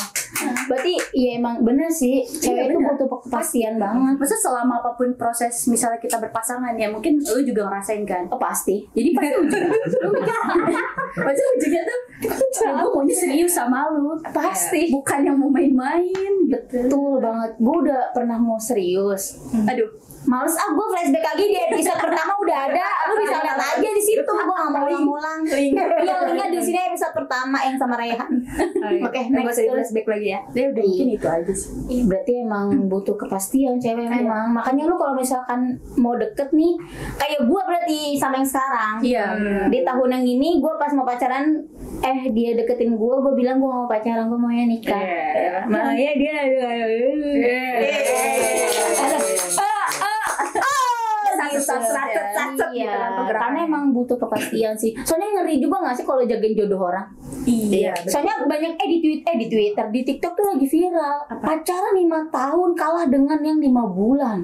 Berarti iya emang bener sih. Cewek itu bener. butuh kepastian banget. Maksudnya selama apapun proses misalnya kita berpasangan ya mungkin lu juga ngerasain kan. Oh pasti. Jadi pasti ujungnya lu mikir pasti ujungnya tuh ya, gue maunya serius sama lu. Pasti. Bukan yang mau main-main. Betul banget. Gue udah pernah mau serius. Aduh. Males gue flashback lagi di episode pertama udah ada. Lu bisa lihat aja di situ. Gue nggak mau ulang-ulang. Iya linknya di sini episode pertama yang sama Rayhan. Oke, Nggak next usah di terus. flashback lagi ya. Ya udah mungkin itu aja sih. Ih, berarti emang butuh kepastian cewek memang. Makanya lu kalau misalkan mau deket nih, kayak gue berarti sama yang sekarang. Iya. Di tahun yang ini gue pas mau pacaran, dia deketin gue bilang gue mau pacaran, gue maunya nikah. Makanya dia Satu-satu gitu kan Iya, pergerakannya. karena emang butuh kepastian sih. Soalnya ngeri juga nggak sih kalau jagain jodoh orang? Iya. Soalnya banyak di Twitter, di TikTok tuh lagi viral. Pacaran 5 tahun kalah dengan yang 5 bulan.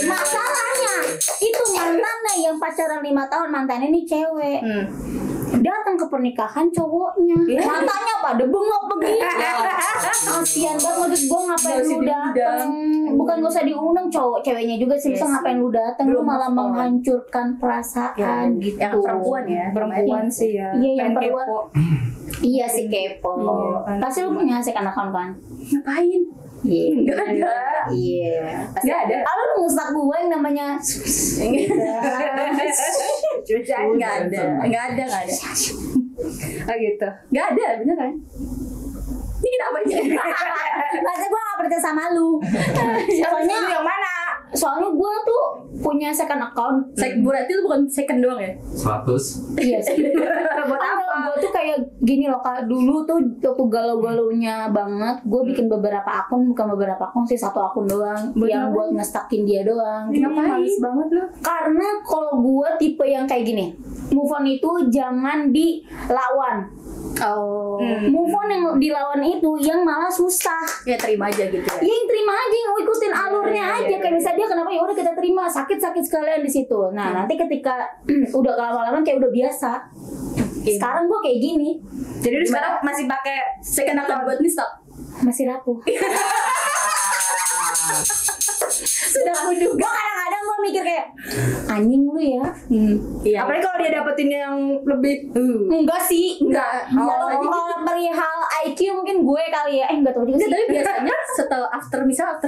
Masalahnya itu mantannya yang pacaran 5 tahun, mantannya nih cewek. Datang ke pernikahan cowoknya, matanya pada bengok begini. Kasian banget, maksud gue ngapain Gak usah lu datang? diundang. Bukan gak usah diundang, ceweknya juga sih bisa ngapain lu datang? Lu Belum malah move on. menghancurkan perasaan gitu. Yang perempuan ya. Perempuan sih ya. Iya, yang Pengen perempuan. kepo. Iya sih kepo. Pasti lu punya second account kan? Ngapain? Iya. Nggak ada. Iya. Nggak ada. Kalau lu ngustak gue yang namanya Nggak ada. Oh gitu. Nggak ada, bener kan? Ini kenapa aja? masa gue gak percaya sama lu. Soalnya yang mana? Soalnya gue tuh punya second account. Berarti lu bukan second doang ya? 100. Iya sih. Buat apa? Gue tuh kayak gini loh kak. Dulu tuh waktu galau-galaunya banget, gue bikin beberapa akun, bukan beberapa akun sih, 1 akun doang. Yang buat ngestakin dia doang. Males banget lu. Karena kalau gue tipe yang kayak gini, move on itu jangan dilawan. Oh. Move on yang dilawan itu yang malah susah. Ya terima aja gitu ya. Ya yang terima aja, yang ikutin alurnya aja. Kayak misalnya dia kenapa, ya udah kita terima, sakit-sakit sekalian di situ. Nah nanti ketika udah lama-lama kayak udah biasa. Sekarang gue kayak gini, Jadi lu sekarang masih pakai Second account buat nih stop. masih rapuh. Sudah menduga. Gue kadang-kadang gue mikir kayak anjing lu ya. Iya. Apalagi kalau dia dapetin yang lebih Enggak sih, enggak. Kalau perihal IQ mungkin gue kali ya. Enggak tahu juga Enggak, sih. tapi biasanya setelah after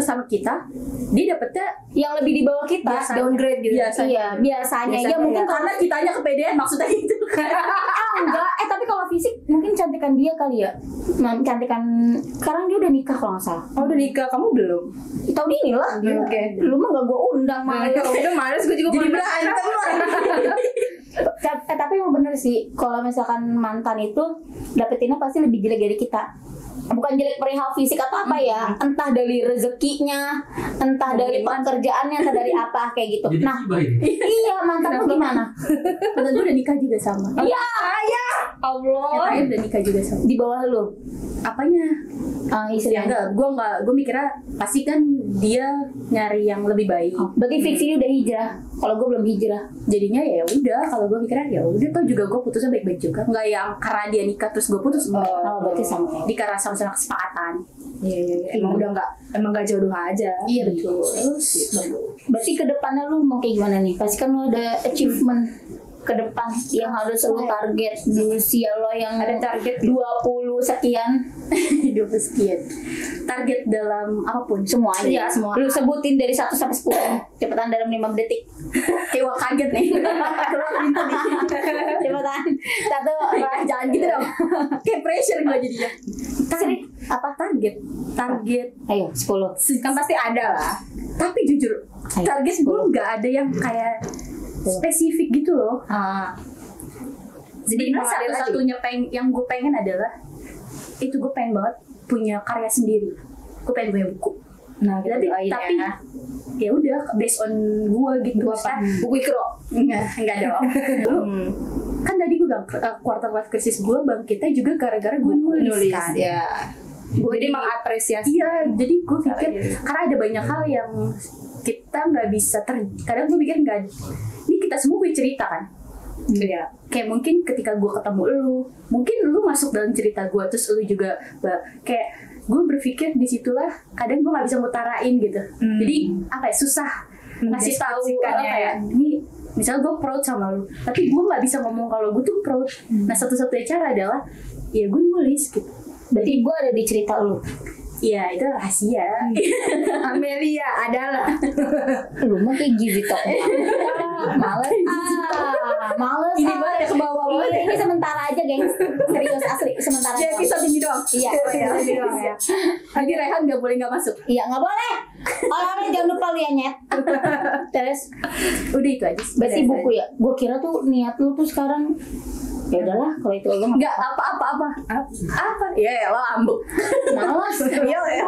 sama kita, dia dapetnya Yang lebih di bawah kita. Biasa. downgrade gitu. Biasanya. Iya, biasanya. Ya mungkin karena kitanya kepedean maksudnya gitu. enggak. Tapi kalau fisik mungkin cantikan dia kali ya. Cantikan sekarang dia udah nikah kalau nggak salah. Oh udah nikah, kamu belum? Tahu dini lah. Oke. Lu mah gak gue undang malah. Ya udah males gue juga Jadi mau berantem Tapi emang bener sih, kalau misalkan mantan itu dapetinnya pasti lebih jelek dari kita. Bukan jelek perihal fisik atau apa ya, entah dari rezekinya, entah dari pekerjaannya, entah dari apa kayak gitu. Jadi Nah, gibah ini. iya mantan lu gimana? Mantan gue udah nikah juga sama. Iya, Yang Allah. terakhir udah nikah juga sama. di bawah lu. Apanya? Istri Ya enggak, gue mikirnya pasti kan dia nyari yang lebih baik. Berarti fix ini udah hijrah. Kalau gue belum hijrah. Jadinya ya udah, kalau gue mikirnya ya udah, toh juga gue putusnya baik-baik juga. Enggak yang karena dia nikah terus gue putus. Oh, berarti sama. Di karena sama-sama kesepakatan. Iya. Emang udah emang nggak jodoh aja. Iya betul. Terus Berarti ke depannya lu mau kayak gimana nih? Pasti kan lu ada achievement ke depan yang harus lu target di usia lo yang Ada target 20 sekian. 20 sekian. Target dalam apapun. Semuanya. Iya, semua. Lu sebutin dari 1 sampai 10. Cepetan dalam 5 detik. Kayak wah kaget nih. Cepetan. 1. Jangan gitu dong. Kayak pressure gue jadinya. Apa? Target. Ayo 10. Kan pasti ada lah. Tapi jujur, Ayo, target gue nggak ada yang kayak spesifik gitu loh. Jadi mengalir aja. satu-satunya yang gue pengen adalah itu, gue pengen banget punya karya sendiri. Gue pengen punya buku. Nah, Tapi ya udah based on gue gitu. buku ikro. Enggak dong. Kan tadi gue bilang quarter life crisis gue bangkitnya juga gara-gara gue nulis kan. Ya. Jadi mengapresiasi. Iya, jadi gue pikir karena ada banyak hal yang kita nggak bisa kadang gue pikir nggak, ini kita semua punya cerita kan. Iya. Kayak mungkin ketika gue ketemu lu, mungkin lu masuk dalam cerita gue, terus lu juga kayak gue berpikir disitulah kadang gue nggak bisa ngutarain gitu. Jadi apa ya, susah ngasih tahu kayak ini. Misalnya gue proud sama lu, tapi gue nggak bisa ngomong kalau gue tuh proud. Nah satu-satunya cara adalah ya gue nulis gitu. Berarti gue ada di cerita lu. Iya, itu rahasia. Amelia adalah Lu mah kayak gitu toh. Males. Males. Ini banget ya, ke bawah banget. Ini sementara aja, gengs. Serius asli, sementara Ya aja. episode ini doang. Iya. ini doang ya. Nanti Rehan nggak boleh nggak masuk. Iya, nggak boleh. Orang-orang jangan lupa lu ya, Nyet. Terus Udah itu aja. berarti buku ya. Gue kira tuh niat lu tuh sekarang ya udahlah kalau itu lu Nggak apa. Ya lo ambek. malas. Iya ya.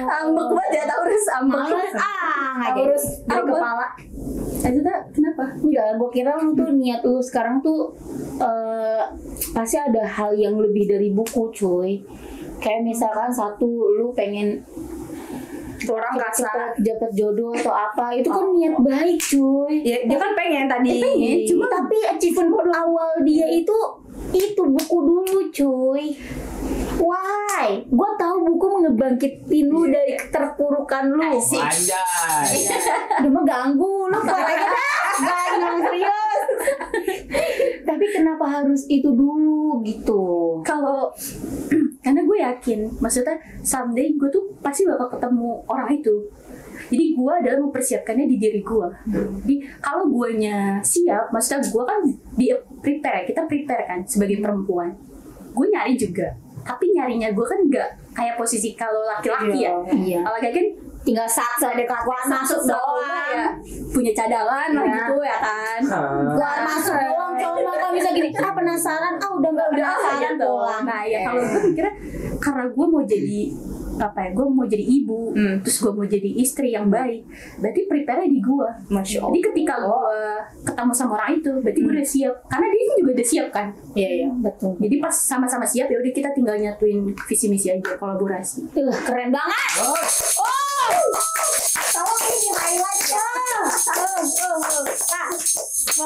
Ambek banget ya, Taurus ambek. Malas nggak jadi. Taurus dari Apa? kepala. Itu tak kenapa? Enggak, gue kira lu tuh niat lu sekarang tuh pasti ada hal yang lebih dari buku, cuy. Kayak misalkan satu lu pengen Orang kasar. dapat jodoh atau apa, itu kan niat baik, cuy. Ya, dia kan pengen tadi. Cuma tapi achievement awal dia itu buku dulu, cuy. Why? Gue tahu buku ngebangkitin lu dari keterpurukan lu. Anjay. Udah mah ganggu lu parahnya dah. Gak serius. Tapi kenapa harus itu dulu gitu? Kalau karena gue yakin, maksudnya someday gue tuh pasti bakal ketemu orang itu. Jadi gue adalah mempersiapkannya di diri gue. Jadi kalau guanya siap, maksudnya gue kan prepare, kita prepare kan sebagai perempuan. Gue nyari juga, tapi nyarinya gue kan nggak kayak posisi kalau laki-laki ya. Iya. Kalau laki kan Tinggal ada kelakuan masuk doang. ya, punya cadangan lah gitu ya kan. Keluar masuk doang, cuma kalau bisa gini, penasaran, udah nggak penasaran gitu. pulang. Nah ya kalau gue mikirnya karena gue mau jadi apa ya, gue mau jadi ibu, terus gue mau jadi istri yang baik, berarti prepare di gue. Masya Allah. Jadi ketika gue ketemu sama orang itu, berarti gue udah siap, karena dia juga udah siap kan. Iya. Betul. Jadi pas sama-sama siap ya udah kita tinggal nyatuin visi misi aja, kolaborasi. Keren banget. Tolong ini highlight ya. Nah,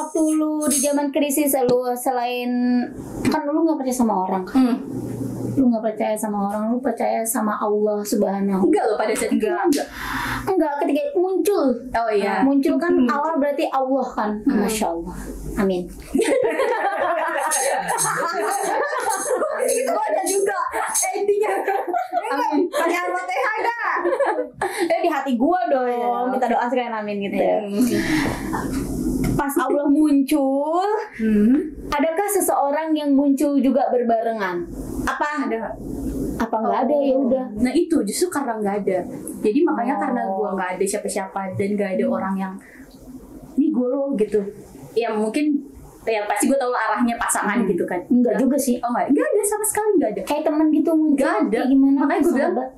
waktu lu di zaman krisis, lu selain kan lu nggak percaya sama orang, lu nggak percaya sama orang, lu percaya sama Allah Subhanahu. Enggak loh pada saat itu Enggak, ketika muncul. Oh iya. Muncul kan Allah berarti Allah kan. Masya Allah. Amin. Itu ada juga endingnya. Amin. Pakai Al-Fatihah enggak? Di hati gua dong. Minta doa sekalian amin gitu ya. Pas Allah muncul, adakah seseorang yang muncul juga berbarengan? Apa ada? Apa nggak ada ya udah. Nah itu justru karena nggak ada. Jadi makanya karena gue nggak ada siapa-siapa dan nggak ada orang yang ini gue lo gitu. Ya mungkin ya pasti gue tahu arahnya pasangan gitu kan. Enggak juga sih. Oh nggak ada sama sekali nggak ada. Kayak temen gitu muncul. Nggak ada. Kayak gimana? Makanya gue bilang sahabat?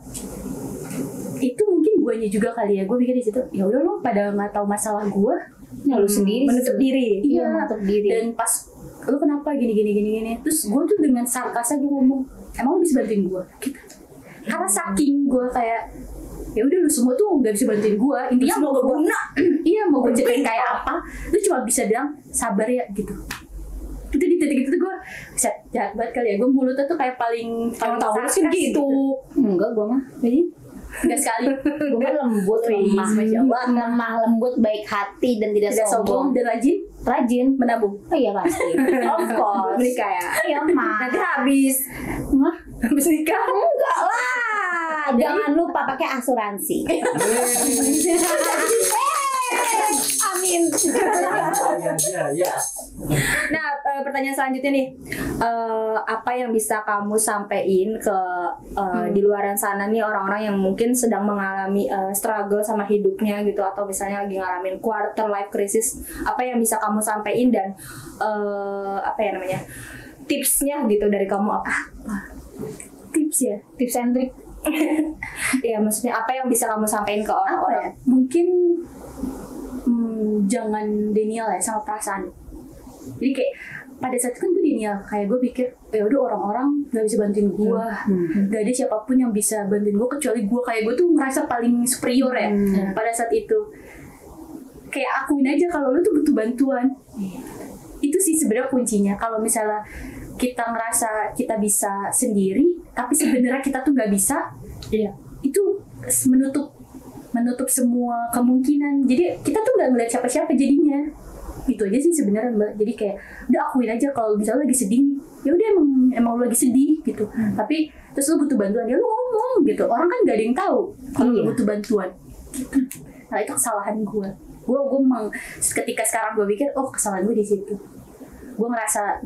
itu mungkin guanya juga kali ya. Gue pikir di situ ya udah lo pada nggak tahu masalah gue. Nah, lu sendiri Menutup diri. Iya, menutup diri. Dan pas lu kenapa gini. Terus gue tuh dengan sarkasnya gue ngomong, emang lu bisa bantuin gue? Gitu. Karena saking gue kayak ya udah lu semua tuh nggak bisa bantuin gue, intinya mau gue iya mau gue ceritain kayak apa, lu cuma bisa bilang sabar ya gitu. Itu di titik itu gue jahat banget kali ya, gue mulutnya tuh kayak paling tahu sih sarkas gitu. Enggak, gue mah jadi Enggak sekali. gue mah lembut, lemah, Masya Allah. lemah lembut, baik hati dan tidak Tidak sombong sombong. dan Rajin. menabung. Oh iya pasti. Of course. Menikah ya. Iya mah. Nanti habis Mah? habis nikah. Enggak lah. Jangan lupa pakai asuransi. Amin. Ya. Nah, pertanyaan selanjutnya nih, apa yang bisa kamu sampaikan ke di luaran sana nih orang-orang yang mungkin sedang mengalami struggle sama hidupnya gitu, atau misalnya lagi ngalamin quarter life crisis, apa yang bisa kamu sampaikan dan apa ya namanya tipsnya gitu dari kamu apa? Tips ya. Tips and trick. Ya maksudnya apa yang bisa kamu sampaikan ke Apa ya? orang-orang? Mungkin jangan denial ya sama perasaan. Jadi kayak pada saat itu kan gue denial, kayak gue pikir ya udah orang-orang nggak bisa bantuin gue, nggak ada siapapun yang bisa bantuin gue kecuali gue, kayak gue tuh merasa paling superior ya pada saat itu. Kayak akuin aja kalau lu tuh butuh bantuan. Itu sih sebenarnya kuncinya. Kalau misalnya kita ngerasa kita bisa sendiri, tapi sebenarnya kita tuh nggak bisa, itu menutup semua kemungkinan. Jadi kita tuh nggak ngeliat siapa-siapa jadinya. Itu aja sih sebenarnya Mbak. Jadi kayak udah akuin aja kalau misalnya lagi sedih, ya udah emang lu lagi sedih gitu. Tapi terus lu butuh bantuan, ya lu ngomong gitu. Orang kan nggak ada yang tahu kalau lu butuh bantuan. Gitu. Nah itu kesalahan gue. Gue emang ketika sekarang gue pikir, oh kesalahan gue di situ. Gue ngerasa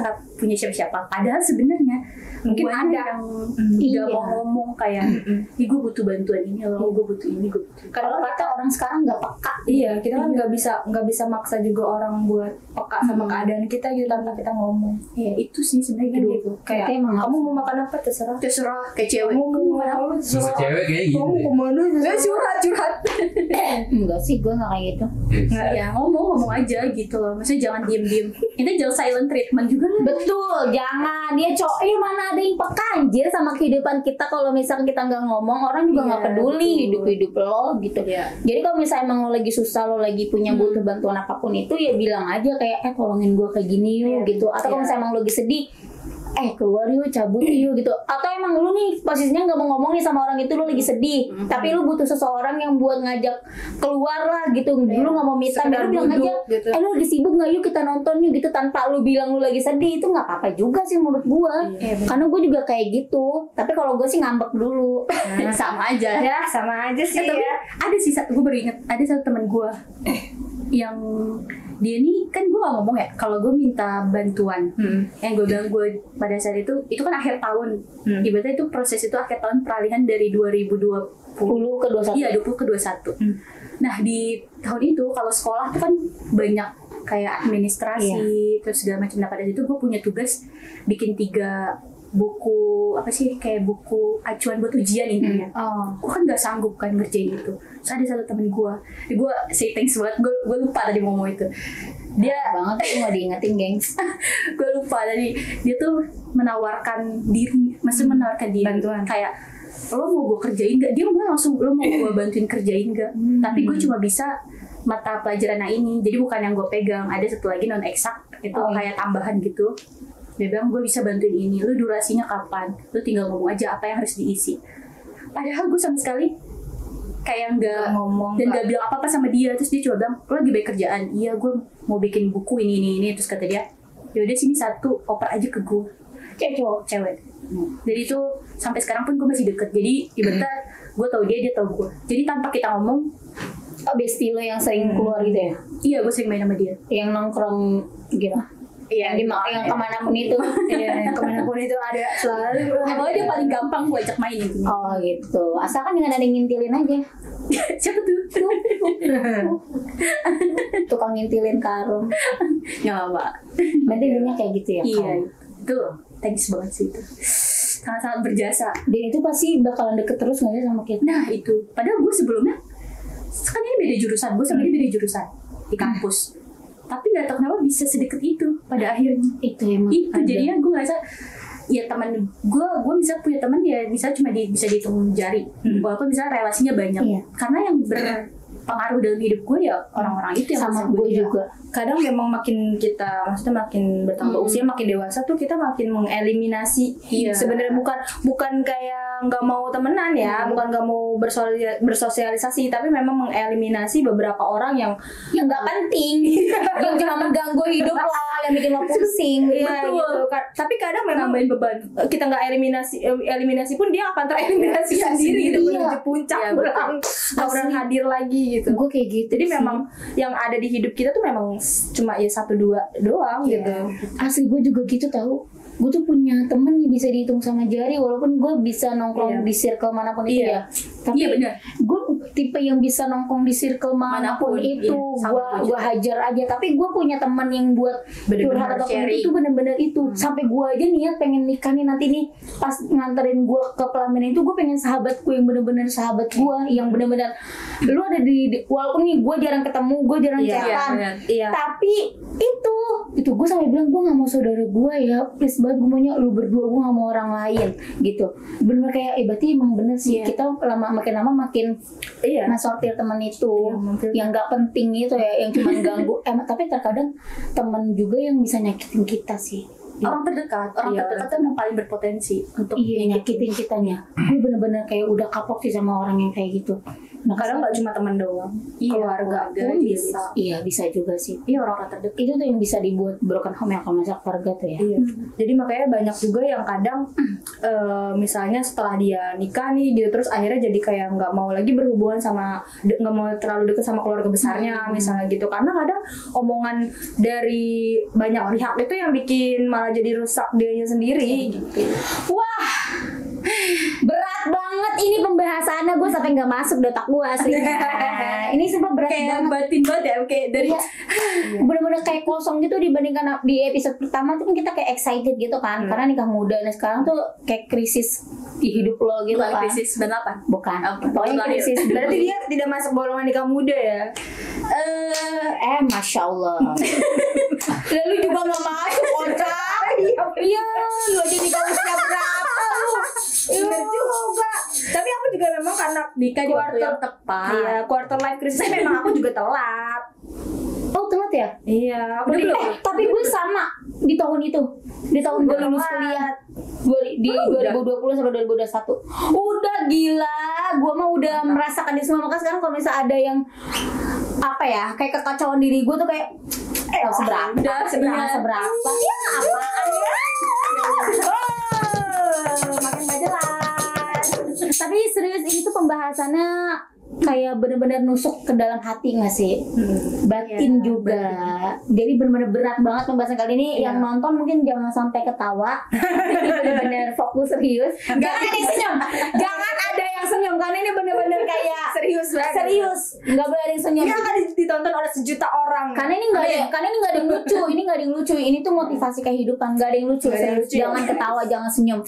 nggak punya siapa-siapa. Padahal sebenarnya Mungkin guanya ada. yang nggak mau ngomong kayak, ih gue butuh bantuan ini loh, gue butuh ini, gue butuh. Kalau kata orang sekarang nggak peka. Iya, kita kan nggak bisa maksa juga orang buat peka sama keadaan kita gitu tanpa kita ngomong. Ya itu sih sebenarnya gitu. Kayak Kita emang kamu mau makan apa terserah. Terserah kayak cewek. Kamu mau makan apa Sama terserah. cewek kayak gitu. Kamu kemana? Curhat. Enggak sih, gue nggak kayak gitu. Ya ngomong aja gitu loh. Maksudnya jangan diem. Ini jangan silent treatment juga lah. Betul, jangan dia mana ada yang peka anjir sama kehidupan kita. Kalau misalnya kita nggak ngomong, orang juga nggak Iya, peduli betul. hidup lo gitu. Iya. Jadi kalau misalnya emang lo lagi susah, lo lagi punya butuh bantuan apapun itu, ya bilang aja kayak tolongin gue kayak gini yuk gitu. Atau kalau misalnya emang lo lagi sedih, keluar yuk, cabut yuk gitu. Atau emang lu nih posisinya nggak mau ngomong nih sama orang itu, lu lagi sedih, tapi lu butuh seseorang yang buat ngajak keluar lah gitu. Lu nggak mau me time, Sekedar lu bilang aja, duduk gitu. lu lagi sibuk nggak yuk kita nonton yuk gitu, tanpa lu bilang lu lagi sedih. Itu nggak apa-apa juga sih menurut gua. Karena gua juga kayak gitu. Tapi kalau gua sih ngambek dulu. Sama aja. Ya, sama aja sih Tapi ya. ada sih, gue baru inget ada satu teman gue yang dia nih kan gue gak ngomong ya kalau gue minta bantuan. Yang gue bilang gue pada saat itu kan akhir tahun. Ibaratnya itu proses itu akhir tahun peralihan dari 2020 10 ke 21. Iya 20 ke 21. Nah di tahun itu kalau sekolah tuh kan banyak kayak administrasi terus segala macam. Nah pada itu gue punya tugas bikin 3 buku apa sih kayak buku acuan buat ujian intinya. Gue kan nggak sanggup kan ngerjain itu. Terus ada satu temen gue say thanks banget. Gue lupa tadi ngomong itu. Dia banget tuh nggak diingetin, gengs. gue lupa tadi. Dia tuh menawarkan diri, maksudnya menawarkan diri Bantuan. kayak lo mau gue kerjain nggak? Dia mau langsung lo mau gue bantuin kerjain nggak? Tapi gue cuma bisa mata pelajaran ini. Jadi bukan yang gue pegang. Ada satu lagi non eksak itu kayak tambahan gitu. Dia bilang gue bisa bantuin ini, lu durasinya kapan, lu tinggal ngomong aja apa yang harus diisi. Padahal gue sama sekali kayak nggak ngomong dan nggak bilang apa-apa sama dia. Terus dia coba bilang, lu lagi banyak kerjaan. Iya gue mau bikin buku ini. Terus kata dia, yaudah sini satu oper aja ke gue. Cewek. Jadi itu sampai sekarang pun gue masih deket. Jadi ibaratnya gue tahu dia tahu gue. Jadi tanpa kita ngomong, Besti lo yang sering keluar gitu ya? iya gue sering main sama dia. Yang nongkrong gitu. Iya, Yang kemanapun itu. Iya, kemanapun itu ada selalu. Pokoknya dia paling gampang gue ajak main gitu. Oh gitu. Asalkan dengan ada yang ngintilin aja. Siapa tuh? Tukang ngintilin karung. Nggak apa. Berarti dia kayak gitu ya? Iya, Kak? itu thanks banget sih itu. Sangat-sangat berjasa. Dan itu pasti bakalan deket terus nggak sih sama kita? Nah itu, padahal gue sebelumnya kan ini beda jurusan, gue sama dia beda jurusan di kampus. Tapi nggak tahu kenapa bisa sedekat itu pada akhirnya. Itu emang Itu ada. jadinya gue ngerasa ya teman gue bisa punya teman ya bisa cuma bisa dihitung jari, walaupun misalnya relasinya banyak. Iya. Karena yang berpengaruh dalam hidup gue ya orang-orang itu yang Sama bisa gue juga. Kadang memang makin kita, maksudnya makin bertambah usia, makin dewasa tuh kita makin mengeliminasi. Iya. Sebenarnya bukan kayak nggak mau temenan ya, bukan nggak mau bersosialisasi, tapi memang mengeliminasi beberapa orang yang Yang nggak penting, yang cuma mengganggu hidup lo, yang bikin lo pusing. Iya gitu. Tapi kadang memang nambahin beban. kita nggak eliminasi pun dia akan tereliminasi sendiri gitu, iya. menuju puncak, Iya, pulang nggak pernah hadir lagi gitu. Gue kayak gitu. Jadi sih. memang yang ada di hidup kita tuh memang cuma ya 1-2 doang gitu. Asli gue juga gitu tahu. Gue tuh punya temen yang bisa dihitung sama jari, walaupun gue bisa nongkrong di circle manapun itu Iya. ya. Tapi Iya, benar. gue tipe yang bisa nongkrong di circle manapun Manapun, itu, iya, sama gue hajar aja. Tapi gue punya temen yang buat Bener-bener curhat atau sharing. itu bener-bener itu. Sampai gue aja niat pengen nikah nih nanti nih, pas nganterin gue ke pelaminan itu, gue pengen sahabatku yang bener-bener sahabat gue, yang bener-bener lu ada walaupun nih gue jarang ketemu, gue jarang Iya, chatan, iya. tapi itu gue sampai bilang gue nggak mau saudara gue ya, please banget gue maunya lu berdua, gue nggak mau orang lain gitu. Bener kayak berarti emang bener sih, kita makin lama makin Iya. sortir teman itu yang nggak penting itu ya, yang cuma ganggu. Tapi terkadang teman juga yang bisa nyakitin kita sih. Orang terdekat tuh yang paling berpotensi untuk Nyakitin kitanya. Gue bener-bener kayak udah kapok sih sama orang yang kayak gitu. Nah, Kadang nggak cuma teman doang, keluarga pun juga bisa. Iya bisa juga sih. Iya, orang-orang terdekat. Itu tuh yang bisa dibuat broken home ya, kalau masalah keluarga tuh ya. Iya. Jadi makanya banyak juga yang kadang misalnya setelah dia nikah nih gitu, terus akhirnya jadi kayak nggak mau lagi berhubungan sama, nggak mau terlalu dekat sama keluarga besarnya misalnya gitu, karena kadang omongan dari banyak pihak itu yang bikin malah jadi rusak dianya sendiri gitu. Wah, berat banget ini pembahasannya, gue sampai nggak masuk di otak gue asli. Ini sumpah berat Kayak banget. batin banget ya, kayak dari Iya. Bener-bener kayak kosong gitu dibandingkan di episode pertama tuh kan kita kayak excited gitu kan, karena nikah muda. Nah sekarang tuh kayak krisis di hidup lo gitu bukan kan. krisis 98. Bukan. Apa? Pokoknya Lahir. krisis. Berarti dia tidak masuk golongan nikah muda ya? Masya Allah. Lalu juga nggak masuk kocak. Iya, lu aja nikah usia berapa lu? Bener juga. Tapi aku juga memang karena Nikah di waktu yang tepat. Iya, quarter life crisis memang aku juga telat. Oh telat ya? Iya, aku Udah juga. belum? Tapi gue sama di tahun itu, di tahun gue lulus kuliah. Di 2020 sampai 2021. Udah gila, gue mah udah merasakan di semua. Makanya sekarang kalau misalnya ada yang apa ya, kayak kekacauan diri gue tuh kayak seberapa, udah, seberapa. Ya apaan ya? Makin gak jelas. Tapi serius ini tuh pembahasannya kayak bener-bener nusuk ke dalam hati nggak sih? Batin juga. Jadi bener-bener berat banget pembahasan kali ini. Yang nonton mungkin jangan sampai ketawa. Ini bener-bener fokus serius. Jangan ada yang senyum. Jangan ada yang senyum karena ini bener-bener kayak Serius banget. serius. Nggak boleh ada yang senyum. Ini akan ditonton oleh sejuta orang. Karena ini nggak ada, karena ini nggak ada yang lucu. Ini nggak ada yang lucu. Ini tuh motivasi kehidupan. Nggak ada yang lucu. Nggak ada yang Serius. lucu. Jangan ketawa, jangan senyum.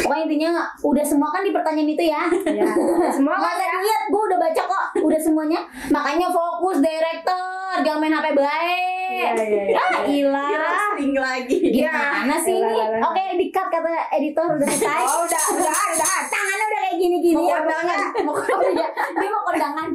Pokoknya intinya udah semua kan di pertanyaan itu ya. Ya, semua Nggak usah dilihat, gue udah baca kok, udah semuanya. Makanya fokus director, jangan main HP baik. Ilah. Casting lagi. Gimana sih ini? Oke, di-cut kata editor udah selesai. Oh, udah. Tangannya udah kayak gini-gini Mau ya. kondangan. Dia mau kondangan.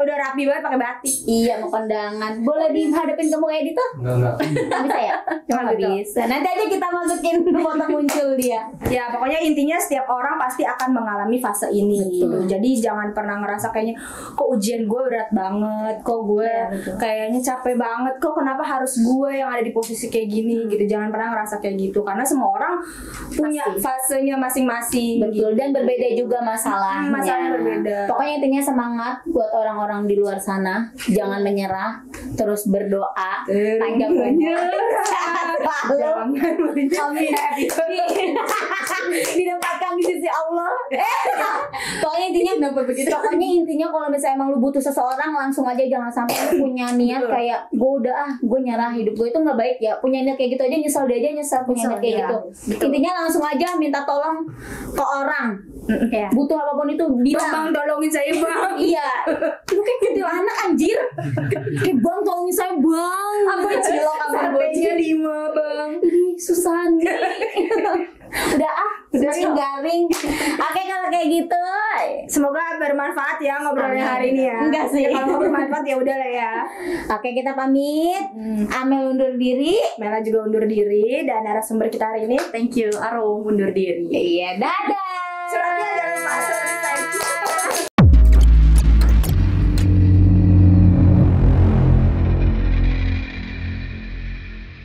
Udah rapi banget pakai batik. Iya, mau kondangan. Boleh dihadapin ke muka editor? Enggak. Nggak bisa ya? Nggak bisa. Nanti aja kita masukin foto muncul dia. Ya pokoknya intinya setiap orang pasti akan mengalami fase ini gitu. Jadi jangan pernah ngerasa kayaknya kok ujian gue berat banget, kok gue kayaknya capek banget, kok kenapa harus gue yang ada di posisi kayak gini gitu. Jangan pernah ngerasa kayak gitu karena semua orang punya fasenya masing-masing. Betul, dan berbeda juga masalahnya. Masalahnya berbeda. Pokoknya intinya semangat buat orang-orang di luar sana, jangan menyerah, terus berdoa, panjang umur, sehat selalu. Amin. Didapatkan di sisi Allah. Pokoknya intinya kalau misalnya emang lu butuh seseorang, langsung aja, jangan sampai lu punya niat kayak gue nyerah hidup gue, itu nggak baik ya. Punya niat kayak gitu aja nyesel dia aja nyesel punya niat kayak gitu. Intinya langsung aja minta tolong ke orang. Butuh apapun itu bilang. Bang tolongin saya bang. Iya. Lu kayak kecil anak anjir. Kayak bang tolongin saya bang. Aku cilok abang Harganya 5 bang. Ih susah nih. semakin garing. Oke kalau kayak gitu. Semoga bermanfaat ya ngobrolnya hari ini ya. Enggak sih. Ya, kalau nggak bermanfaat ya udah lah ya. Oke kita pamit. Amel undur diri. Mela juga undur diri dan narasumber kita hari ini. Thank you, Arum undur diri. Iya, dadah. Suratnya jangan lupa.